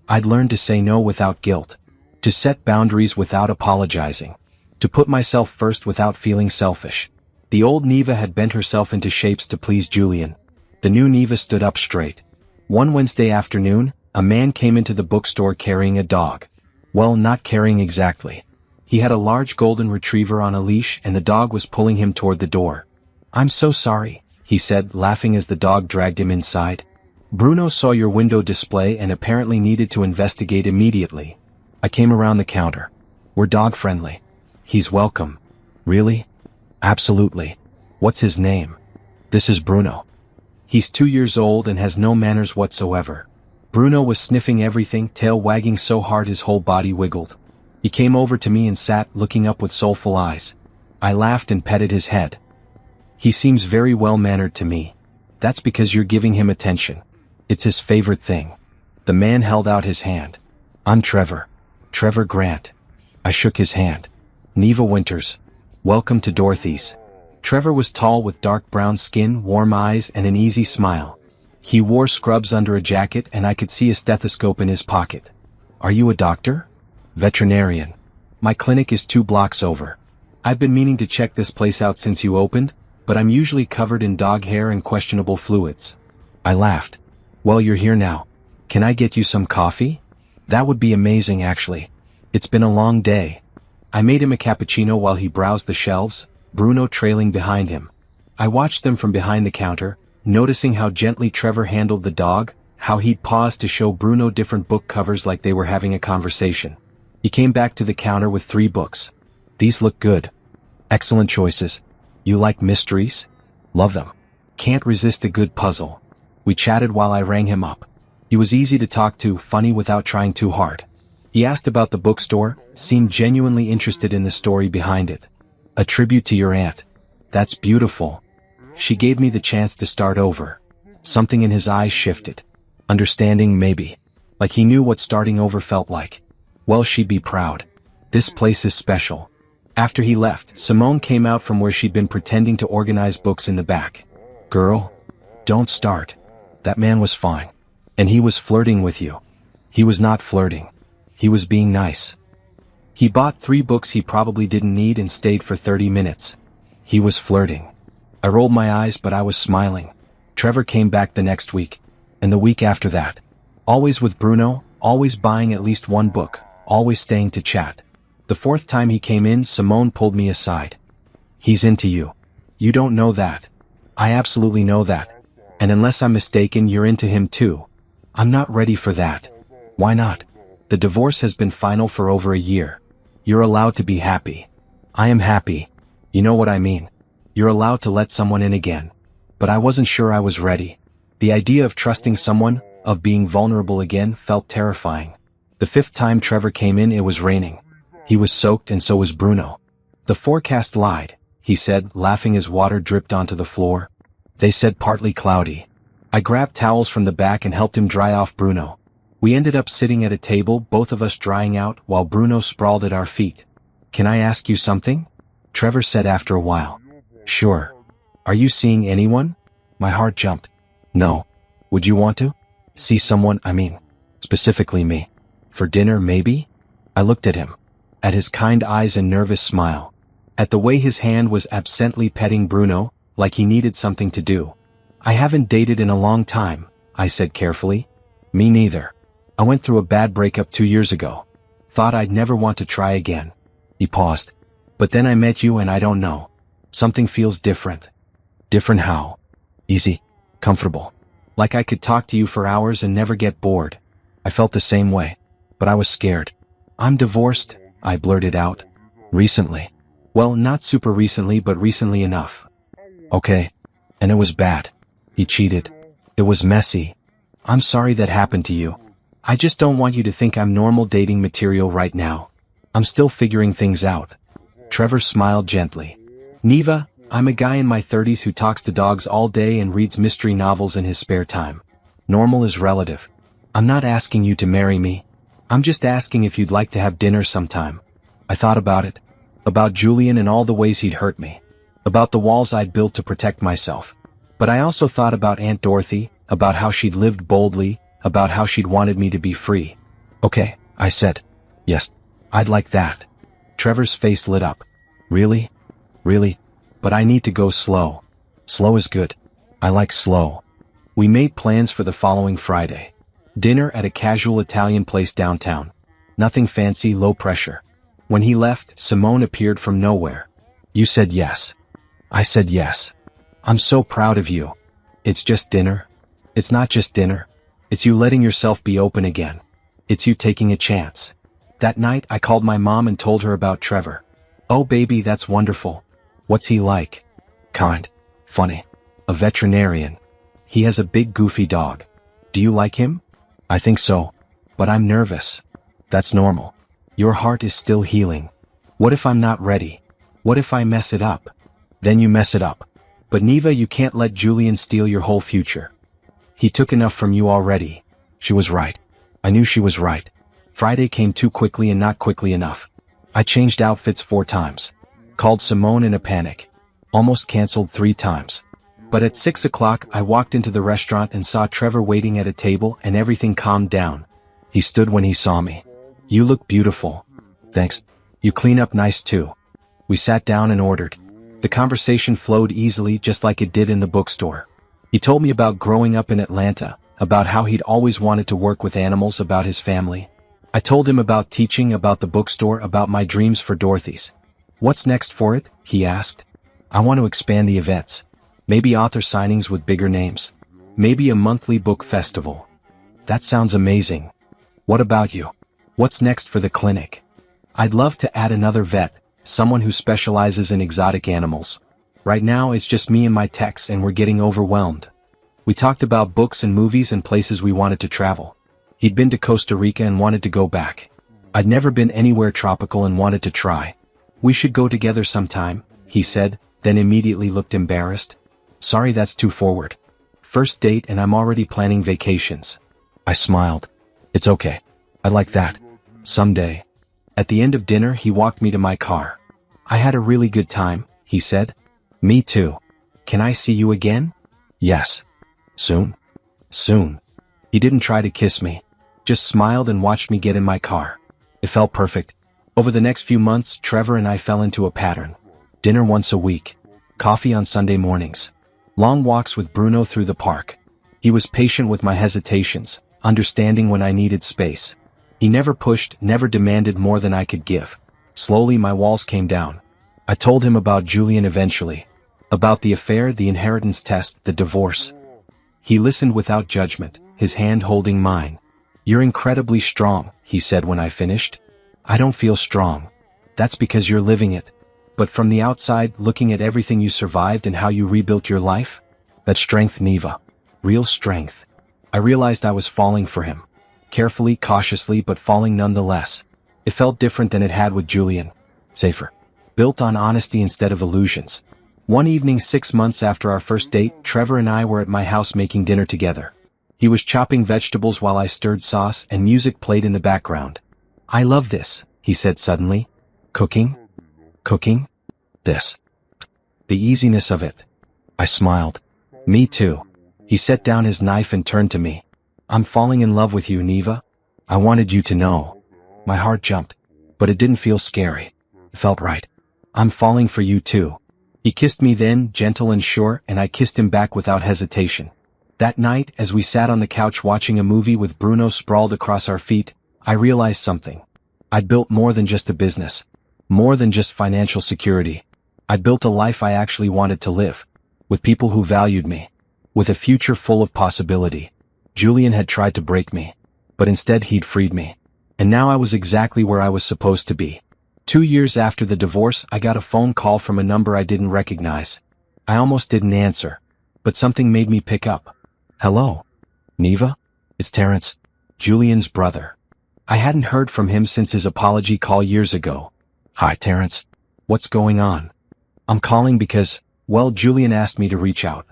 I'd learned to say no without guilt. To set boundaries without apologizing. To put myself first without feeling selfish. The old Niva had bent herself into shapes to please Julian. The new Niva stood up straight. One Wednesday afternoon, a man came into the bookstore carrying a dog. Well, not carrying exactly. He had a large golden retriever on a leash and the dog was pulling him toward the door. "I'm so sorry," he said, laughing as the dog dragged him inside. "Bruno saw your window display and apparently needed to investigate immediately." I came around the counter. "We're dog-friendly. He's welcome." "Really?" "Absolutely. What's his name?" "This is Bruno. He's 2 years old and has no manners whatsoever." Bruno was sniffing everything, tail wagging so hard his whole body wiggled. He came over to me and sat, looking up with soulful eyes. I laughed and petted his head. "He seems very well-mannered to me." "That's because you're giving him attention. It's his favorite thing." The man held out his hand. "I'm Trevor. Trevor Grant." I shook his hand. "Niva Winters. Welcome to Dorothy's." Trevor was tall with dark brown skin, warm eyes, and an easy smile. He wore scrubs under a jacket and I could see a stethoscope in his pocket. "Are you a doctor?" "Veterinarian. My clinic is 2 blocks over. I've been meaning to check this place out since you opened, but I'm usually covered in dog hair and questionable fluids." I laughed. "Well, you're here now. Can I get you some coffee?" "That would be amazing actually. It's been a long day." I made him a cappuccino while he browsed the shelves, Bruno trailing behind him. I watched them from behind the counter, noticing how gently Trevor handled the dog, how he'd pause to show Bruno different book covers like they were having a conversation. He came back to the counter with 3 books. "These look good." "Excellent choices. You like mysteries?" "Love them. Can't resist a good puzzle." We chatted while I rang him up. He was easy to talk to, funny without trying too hard. He asked about the bookstore, seemed genuinely interested in the story behind it. A tribute to your aunt. That's beautiful. She gave me the chance to start over. Something in his eyes shifted. Understanding, maybe. Like he knew what starting over felt like. Well, she'd be proud. This place is special. After he left, Simone came out from where she'd been pretending to organize books in the back. Girl, don't start. That man was fine. And he was flirting with you. He was not flirting. He was being nice. He bought 3 books he probably didn't need and stayed for 30 minutes. He was flirting. I rolled my eyes, but I was smiling. Trevor came back the next week. And the week after that. Always with Bruno, always buying at least 1 book, always staying to chat. The 4th time he came in, Simone pulled me aside. He's into you. You don't know that. I absolutely know that. And unless I'm mistaken, you're into him too. I'm not ready for that. Why not? The divorce has been final for over a year. You're allowed to be happy. I am happy. You know what I mean. You're allowed to let someone in again. But I wasn't sure I was ready. The idea of trusting someone, of being vulnerable again, felt terrifying. The 5th time Trevor came in, it was raining. He was soaked and so was Bruno. The forecast lied, he said, laughing as water dripped onto the floor. They said partly cloudy. I grabbed towels from the back and helped him dry off Bruno. We ended up sitting at a table, both of us drying out, while Bruno sprawled at our feet. Can I ask you something? Trevor said after a while. Sure. Are you seeing anyone? My heart jumped. No. Would you want to? See someone, I mean, specifically me. For dinner, maybe? I looked at him. At his kind eyes and nervous smile. At the way his hand was absently petting Bruno, like he needed something to do. I haven't dated in a long time, I said carefully. Me neither. I went through a bad breakup 2 years ago. Thought I'd never want to try again. He paused. But then I met you and I don't know. Something feels different. Different how? Easy. Comfortable. Like I could talk to you for hours and never get bored. I felt the same way. But I was scared. I'm divorced, I blurted out. Recently. Well, not super recently, but recently enough. Okay. And it was bad. He cheated. It was messy. I'm sorry that happened to you. I just don't want you to think I'm normal dating material right now. I'm still figuring things out. Trevor smiled gently. Niva, I'm a guy in my 30s who talks to dogs all day and reads mystery novels in his spare time. Normal is relative. I'm not asking you to marry me. I'm just asking if you'd like to have dinner sometime. I thought about it. About Julian and all the ways he'd hurt me. About the walls I'd built to protect myself. But I also thought about Aunt Dorothy, about how she'd lived boldly, about how she'd wanted me to be free. Okay, I said. Yes, I'd like that. Trevor's face lit up. Really? Really? But I need to go slow. Slow is good. I like slow. We made plans for the following Friday. Dinner at a casual Italian place downtown. Nothing fancy, low pressure. When he left, Simone appeared from nowhere. You said yes. I said yes. I'm so proud of you. It's just dinner. It's not just dinner. It's you letting yourself be open again. It's you taking a chance. That night I called my mom and told her about Trevor. Oh baby, that's wonderful. What's he like? Kind. Funny. A veterinarian. He has a big goofy dog. Do you like him? I think so. But I'm nervous. That's normal. Your heart is still healing. What if I'm not ready? What if I mess it up? Then you mess it up. But Niva, you can't let Julian steal your whole future. He took enough from you already. She was right. I knew she was right. Friday came too quickly and not quickly enough. I changed outfits 4 times. Called Simone in a panic. Almost canceled 3 times. But at 6 o'clock I walked into the restaurant and saw Trevor waiting at a table and everything calmed down. He stood when he saw me. You look beautiful. Thanks. You clean up nice too. We sat down and ordered. The conversation flowed easily just like it did in the bookstore. He told me about growing up in Atlanta, about how he'd always wanted to work with animals, about his family. I told him about teaching, about the bookstore, about my dreams for Dorothy's. What's next for it? He asked. I want to expand the events. Maybe author signings with bigger names. Maybe a monthly book festival. That sounds amazing. What about you? What's next for the clinic? I'd love to add another vet, someone who specializes in exotic animals. Right now it's just me and my techs and we're getting overwhelmed. We talked about books and movies and places we wanted to travel. He'd been to Costa Rica and wanted to go back. I'd never been anywhere tropical and wanted to try. We should go together sometime, he said, then immediately looked embarrassed. Sorry, that's too forward. First date and I'm already planning vacations. I smiled. It's okay. I like that. Someday. At the end of dinner, he walked me to my car. I had a really good time, he said. Me too. Can I see you again? Yes. Soon? Soon. He didn't try to kiss me. Just smiled and watched me get in my car. It felt perfect. Over the next few months, Trevor and I fell into a pattern. Dinner once a week. Coffee on Sunday mornings. Long walks with Bruno through the park. He was patient with my hesitations, understanding when I needed space. He never pushed, never demanded more than I could give. Slowly my walls came down. I told him about Julian eventually. About the affair, the inheritance test, the divorce. He listened without judgment, his hand holding mine. You're incredibly strong, he said when I finished. I don't feel strong. That's because you're living it. But from the outside, looking at everything you survived and how you rebuilt your life, that's strength, Niva. Real strength. I realized I was falling for him. Carefully, cautiously, but falling nonetheless. It felt different than it had with Julian. Safer. Built on honesty instead of illusions. One evening 6 months after our first date, Trevor and I were at my house making dinner together. He was chopping vegetables while I stirred sauce and music played in the background. I love this, he said suddenly. Cooking? Cooking? This. The easiness of it. I smiled. Me too. He set down his knife and turned to me. I'm falling in love with you, Niva. I wanted you to know. My heart jumped, but it didn't feel scary. It felt right. I'm falling for you too. He kissed me then, gentle and sure, and I kissed him back without hesitation. That night, as we sat on the couch watching a movie with Bruno sprawled across our feet, I realized something. I'd built more than just a business. More than just financial security. I'd built a life I actually wanted to live. With people who valued me. With a future full of possibility. Julian had tried to break me. But instead he'd freed me. And now I was exactly where I was supposed to be. 2 years after the divorce, I got a phone call from a number I didn't recognize. I almost didn't answer. But something made me pick up. Hello? Niva? It's Terrence. Julian's brother. I hadn't heard from him since his apology call years ago. Hi, Terrence. What's going on? I'm calling because, well, Julian asked me to reach out.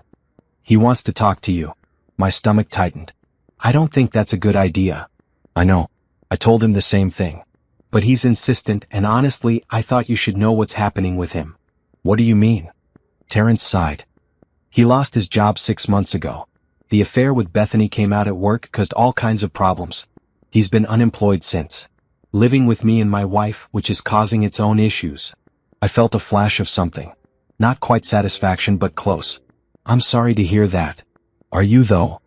He wants to talk to you. My stomach tightened. I don't think that's a good idea. I know. I told him the same thing. But he's insistent, and honestly, I thought you should know what's happening with him. What do you mean? Terrence sighed. He lost his job 6 months ago. The affair with Bethany came out at work, caused all kinds of problems. He's been unemployed since. Living with me and my wife, which is causing its own issues. I felt a flash of something. Not quite satisfaction, but close. I'm sorry to hear that. Are you though?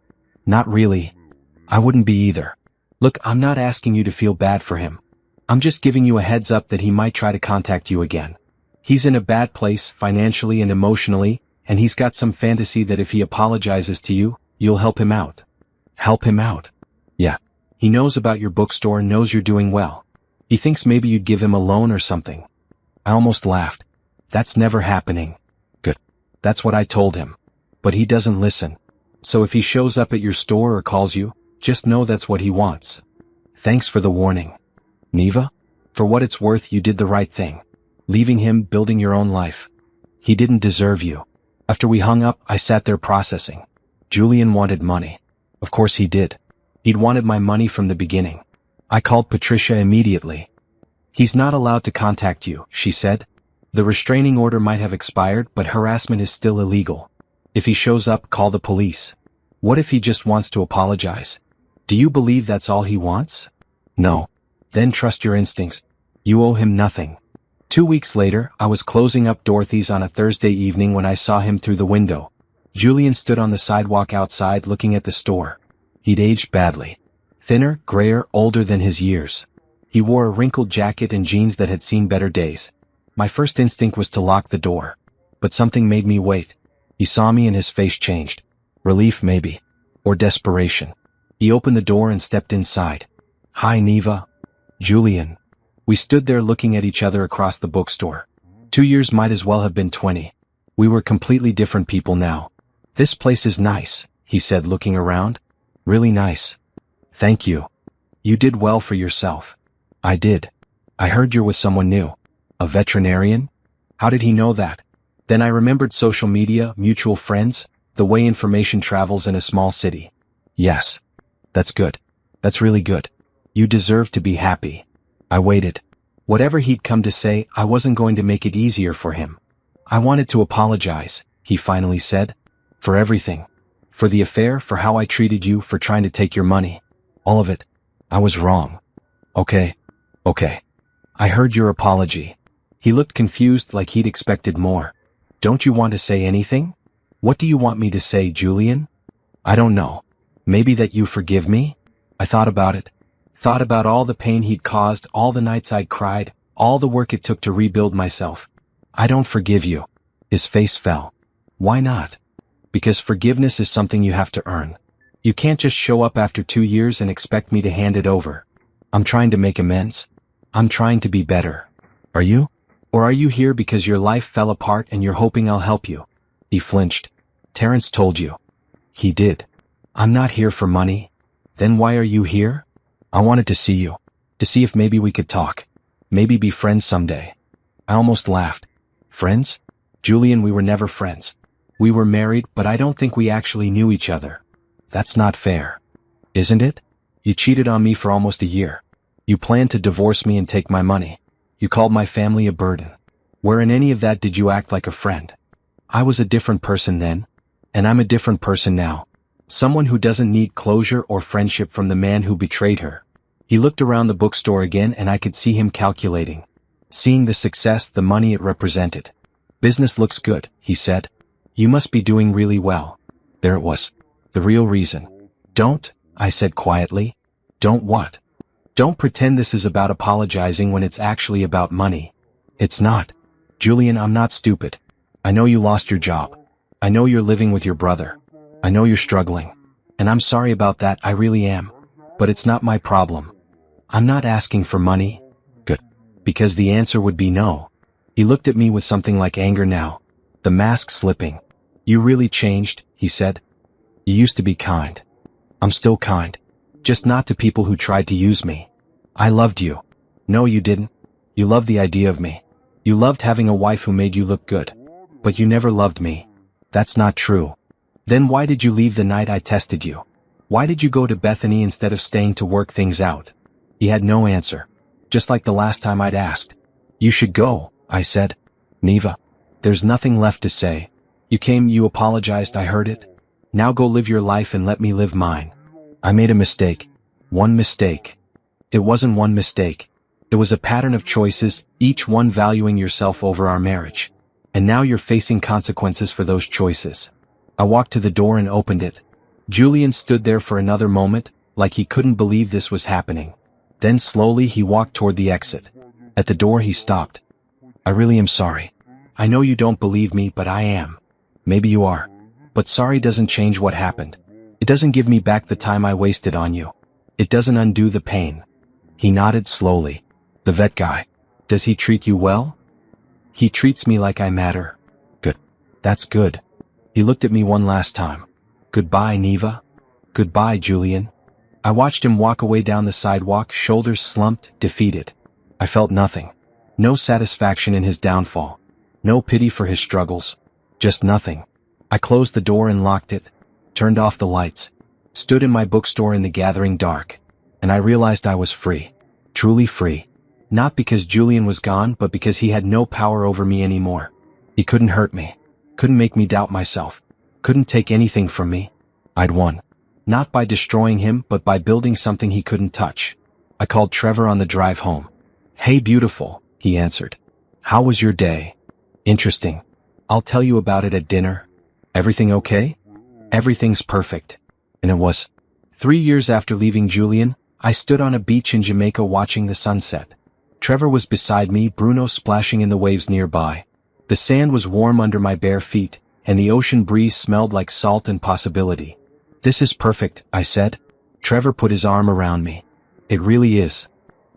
Not really. I wouldn't be either. Look, I'm not asking you to feel bad for him. I'm just giving you a heads up that he might try to contact you again. He's in a bad place, financially and emotionally, and he's got some fantasy that if he apologizes to you, you'll help him out. Help him out? Yeah. He knows about your bookstore and knows you're doing well. He thinks maybe you'd give him a loan or something. I almost laughed. That's never happening. Good. That's what I told him. But he doesn't listen. So if he shows up at your store or calls you, just know that's what he wants. Thanks for the warning. Niva? For what it's worth, you did the right thing. Leaving him, building your own life. He didn't deserve you. After we hung up, I sat there processing. Julian wanted money. Of course he did. He'd wanted my money from the beginning. I called Patricia immediately. He's not allowed to contact you, she said. The restraining order might have expired, but harassment is still illegal. If he shows up, call the police. What if he just wants to apologize? Do you believe that's all he wants? No. Then trust your instincts. You owe him nothing. 2 weeks later, I was closing up Dorothy's on a Thursday evening when I saw him through the window. Julian stood on the sidewalk outside looking at the store. He'd aged badly. Thinner, grayer, older than his years. He wore a wrinkled jacket and jeans that had seen better days. My first instinct was to lock the door. But something made me wait. He saw me and his face changed. Relief maybe. Or desperation. He opened the door and stepped inside. Hi, Niva. Julian. We stood there looking at each other across the bookstore. 2 years might as well have been 20. We were completely different people now. This place is nice, he said, looking around. Really nice. Thank you. You did well for yourself. I did. I heard you're with someone new. A veterinarian? How did he know that? Then I remembered social media, mutual friends, the way information travels in a small city. Yes. That's good. That's really good. You deserve to be happy. I waited. Whatever he'd come to say, I wasn't going to make it easier for him. I wanted to apologize, he finally said. For everything. For the affair, for how I treated you, for trying to take your money. All of it. I was wrong. Okay. I heard your apology. He looked confused, like he'd expected more. Don't you want to say anything? What do you want me to say, Julian? I don't know. Maybe that you forgive me? I thought about it. Thought about all the pain he'd caused, all the nights I'd cried, all the work it took to rebuild myself. I don't forgive you. His face fell. Why not? Because forgiveness is something you have to earn. You can't just show up after 2 years and expect me to hand it over. I'm trying to make amends. I'm trying to be better. Are you? Or are you here because your life fell apart and you're hoping I'll help you? He flinched. Terrence told you. He did. I'm not here for money. Then why are you here? I wanted to see you. To see if maybe we could talk. Maybe be friends someday. I almost laughed. Friends? Julian, we were never friends. We were married, but I don't think we actually knew each other. That's not fair. Isn't it? You cheated on me for almost a year. You planned to divorce me and take my money. You called my family a burden. Where in any of that did you act like a friend? I was a different person then, and I'm a different person now. Someone who doesn't need closure or friendship from the man who betrayed her. He looked around the bookstore again and I could see him calculating. Seeing the success, the money it represented. Business looks good, he said. You must be doing really well. There it was. The real reason. Don't, I said quietly. Don't what? Don't pretend this is about apologizing when it's actually about money. It's not. Julian, I'm not stupid. I know you lost your job. I know you're living with your brother. I know you're struggling. And I'm sorry about that, I really am. But it's not my problem. I'm not asking for money. Good. Because the answer would be no. He looked at me with something like anger now. The mask slipping. You really changed, he said. You used to be kind. I'm still kind. Just not to people who tried to use me. I loved you. No, you didn't. You loved the idea of me. You loved having a wife who made you look good. But you never loved me. That's not true. Then why did you leave the night I tested you? Why did you go to Bethany instead of staying to work things out? He had no answer. Just like the last time I'd asked. You should go, I said. Niva. There's nothing left to say. You came, you apologized, I heard it. Now go live your life and let me live mine. I made a mistake. One mistake. It wasn't one mistake. It was a pattern of choices, each one valuing yourself over our marriage. And now you're facing consequences for those choices. I walked to the door and opened it. Julian stood there for another moment, like he couldn't believe this was happening. Then slowly he walked toward the exit. At the door he stopped. I really am sorry. I know you don't believe me, but I am. Maybe you are. But sorry doesn't change what happened. It doesn't give me back the time I wasted on you. It doesn't undo the pain. He nodded slowly. The vet guy. Does he treat you well? He treats me like I matter. Good. That's good. He looked at me one last time. Goodbye, Niva. Goodbye, Julian. I watched him walk away down the sidewalk, shoulders slumped, defeated. I felt nothing. No satisfaction in his downfall. No pity for his struggles. Just nothing. I closed the door and locked it, turned off the lights, stood in my bookstore in the gathering dark, and I realized I was free. Truly free. Not because Julian was gone, but because he had no power over me anymore. He couldn't hurt me. Couldn't make me doubt myself. Couldn't take anything from me. I'd won. Not by destroying him, but by building something he couldn't touch. I called Trevor on the drive home. Hey beautiful, he answered. How was your day? Interesting. I'll tell you about it at dinner. Everything okay? Everything's perfect. And it was. 3 years after leaving Julian, I stood on a beach in Jamaica watching the sunset. Trevor was beside me, Bruno splashing in the waves nearby. The sand was warm under my bare feet, and the ocean breeze smelled like salt and possibility. This is perfect, I said. Trevor put his arm around me. It really is.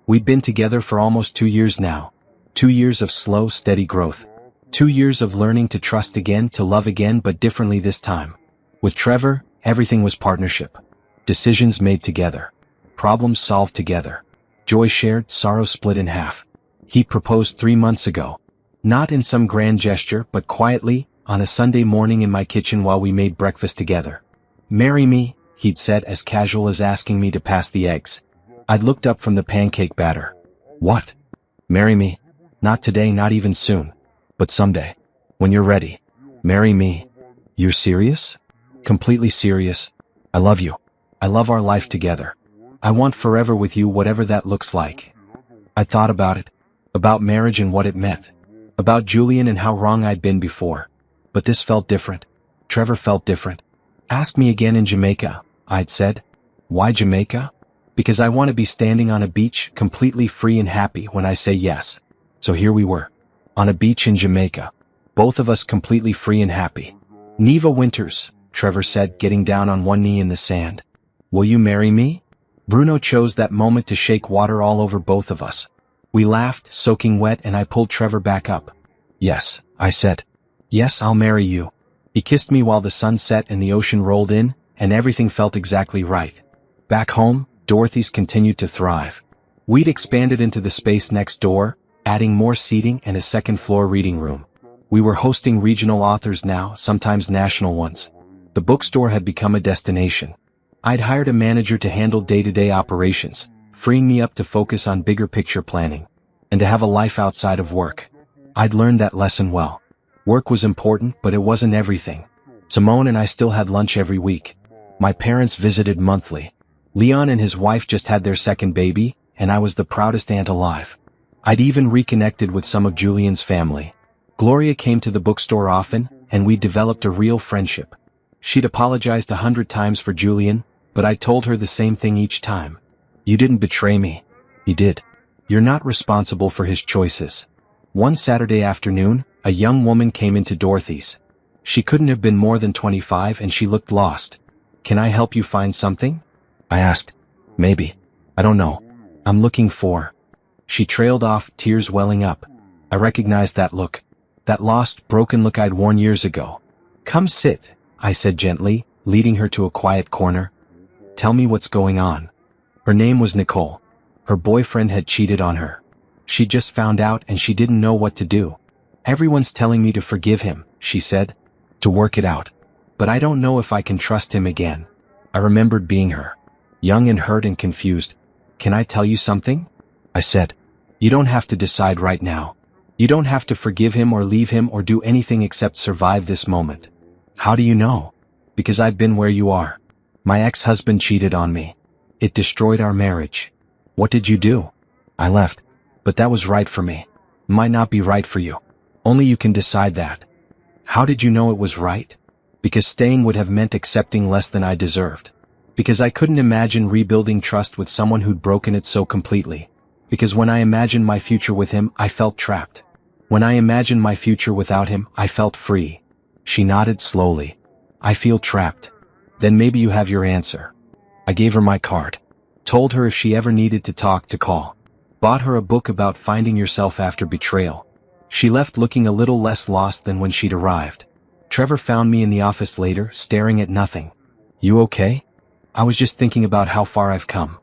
We'd been together for almost 2 years now. 2 years of slow, steady growth. 2 years of learning to trust again, to love again, but differently this time. With Trevor, Everything was partnership. Decisions made together. Problems solved together. Joy shared, sorrow split in half. He proposed 3 months ago. Not in some grand gesture, but quietly, on a Sunday morning in my kitchen while we made breakfast together. "Marry me," he'd said, as casual as asking me to pass the eggs. I'd looked up from the pancake batter. "What? Marry me? Not today, not even soon. But someday. When you're ready. Marry me." "You're serious?" "Completely serious. I love you. I love our life together. I want forever with you, whatever that looks like." I thought about it. About marriage and what it meant. About Julian and how wrong I'd been before. But this felt different. Trevor felt different. "Ask me again in Jamaica," I'd said. "Why Jamaica?" "Because I want to be standing on a beach, completely free and happy when I say yes." So here we were. On a beach in Jamaica. Both of us completely free and happy. "Niva Winters," Trevor said, getting down on one knee in the sand. "Will you marry me?" Bruno chose that moment to shake water all over both of us. We laughed, soaking wet, and I pulled Trevor back up. "Yes," I said. "Yes, I'll marry you." He kissed me while the sun set and the ocean rolled in, and everything felt exactly right. Back home, Dorothy's continued to thrive. We'd expanded into the space next door, adding more seating and a second-floor reading room. We were hosting regional authors now, sometimes national ones. The bookstore had become a destination. I'd hired a manager to handle day-to-day operations, freeing me up to focus on bigger picture planning, and to have a life outside of work. I'd learned that lesson well. Work was important, but it wasn't everything. Simone and I still had lunch every week. My parents visited monthly. Leon and his wife just had their second baby, and I was the proudest aunt alive. I'd even reconnected with some of Julian's family. Gloria came to the bookstore often, and we developed a real friendship. She'd apologized 100 times for Julian, but I told her the same thing each time. "You didn't betray me." "He did. You're not responsible for his choices." One Saturday afternoon, a young woman came into Dorothy's. She couldn't have been more than 25 and she looked lost. "Can I help you find something?" I asked. "Maybe. I don't know. I'm looking for..." She trailed off, tears welling up. I recognized that look. That lost, broken look I'd worn years ago. "Come sit," I said gently, leading her to a quiet corner. "Tell me what's going on." Her name was Nicole. Her boyfriend had cheated on her. She just found out and she didn't know what to do. "Everyone's telling me to forgive him," she said. "To work it out. But I don't know if I can trust him again." I remembered being her. Young and hurt and confused. "Can I tell you something?" I said. "You don't have to decide right now. You don't have to forgive him or leave him or do anything except survive this moment." "How do you know?" "Because I've been where you are. My ex-husband cheated on me. It destroyed our marriage." "What did you do?" "I left. But that was right for me. Might not be right for you. Only you can decide that." "How did you know it was right?" "Because staying would have meant accepting less than I deserved. Because I couldn't imagine rebuilding trust with someone who'd broken it so completely. Because when I imagined my future with him, I felt trapped. When I imagined my future without him, I felt free." She nodded slowly. "I feel trapped. Then maybe you have your answer." I gave her my card. Told her if she ever needed to talk to call. Bought her a book about finding yourself after betrayal. She left looking a little less lost than when she'd arrived. Trevor found me in the office later, staring at nothing. "You okay?" "I was just thinking about how far I've come.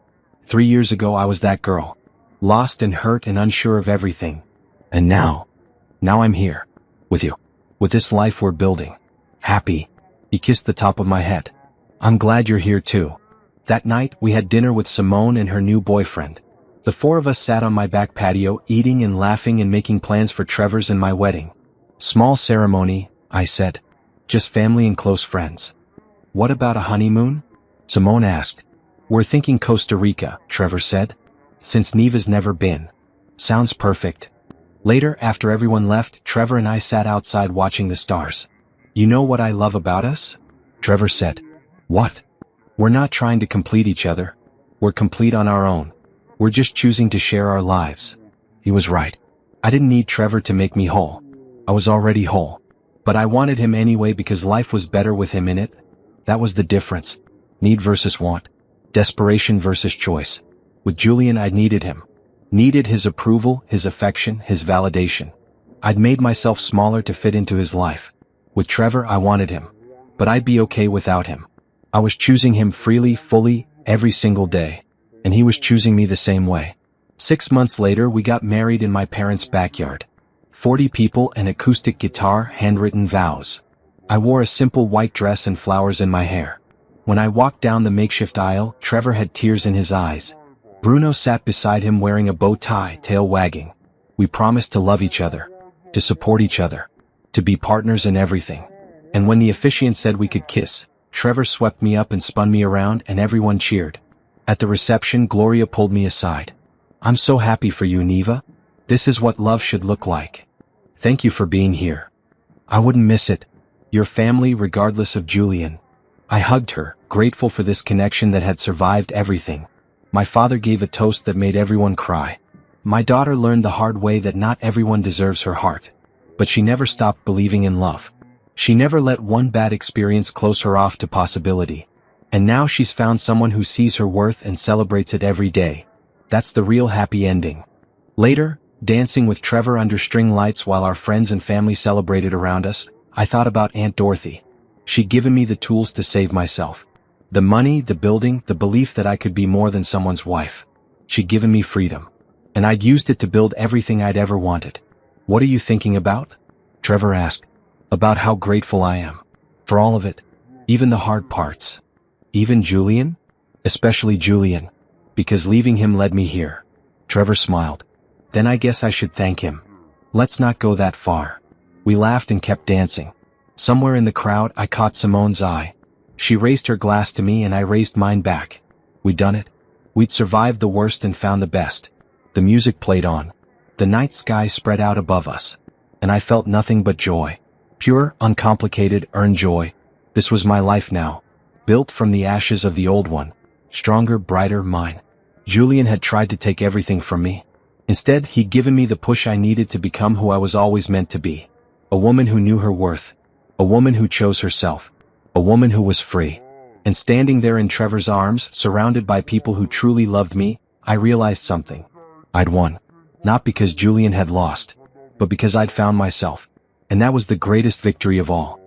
3 years ago I was that girl. Lost and hurt and unsure of everything. And now I'm here. With you. With this life we're building. Happy." He kissed the top of my head. "I'm glad you're here too." That night, we had dinner with Simone and her new boyfriend. The 4 of us sat on my back patio, eating and laughing and making plans for Trevor's and my wedding. "Small ceremony," I said. "Just family and close friends." "What about a honeymoon?" Simone asked. "We're thinking Costa Rica," Trevor said. "Since Niva's never been." "Sounds perfect." Later, after everyone left, Trevor and I sat outside watching the stars. "You know what I love about us?" Trevor said. "What?" "We're not trying to complete each other. We're complete on our own. We're just choosing to share our lives." He was right. I didn't need Trevor to make me whole. I was already whole. But I wanted him anyway because life was better with him in it. That was the difference. Need versus want. Desperation versus choice. With Julian, I needed him. Needed his approval, his affection, his validation. I'd made myself smaller to fit into his life. With Trevor, I wanted him. But I'd be okay without him. I was choosing him freely, fully, every single day. And he was choosing me the same way. 6 months later, we got married in my parents' backyard. 40 people, an acoustic guitar, handwritten vows. I wore a simple white dress and flowers in my hair. When I walked down the makeshift aisle, Trevor had tears in his eyes. Bruno sat beside him wearing a bow tie, tail wagging. We promised to love each other, to support each other, to be partners in everything. And when the officiant said we could kiss, Trevor swept me up and spun me around and everyone cheered. At the reception, Gloria pulled me aside. "I'm so happy for you, Niva. This is what love should look like. Thank you for being here. I wouldn't miss it. Your family, regardless of Julian." I hugged her, grateful for this connection that had survived everything. My father gave a toast that made everyone cry. My daughter learned the hard way that not everyone deserves her heart. But she never stopped believing in love. She never let one bad experience close her off to possibility. And now she's found someone who sees her worth and celebrates it every day. That's the real happy ending. Later, dancing with Trevor under string lights while our friends and family celebrated around us, I thought about Aunt Dorothy. She'd given me the tools to save myself. The money, the building, the belief that I could be more than someone's wife. She'd given me freedom. And I'd used it to build everything I'd ever wanted. "What are you thinking about?" Trevor asked. "About how grateful I am. For all of it. Even the hard parts. Even Julian? Especially Julian. Because leaving him led me here." Trevor smiled. "Then I guess I should thank him. Let's not go that far." We laughed and kept dancing. Somewhere in the crowd, I caught Simone's eye. She raised her glass to me and I raised mine back. We'd done it. We'd survived the worst and found the best. The music played on. The night sky spread out above us. And I felt nothing but joy. Pure, uncomplicated, earned joy. This was my life now. Built from the ashes of the old one. Stronger, brighter, mine. Julian had tried to take everything from me. Instead, he'd given me the push I needed to become who I was always meant to be. A woman who knew her worth. A woman who chose herself. A woman who was free. And standing there in Trevor's arms, surrounded by people who truly loved me, I realized something. I'd won. Not because Julian had lost, but because I'd found myself. And that was the greatest victory of all.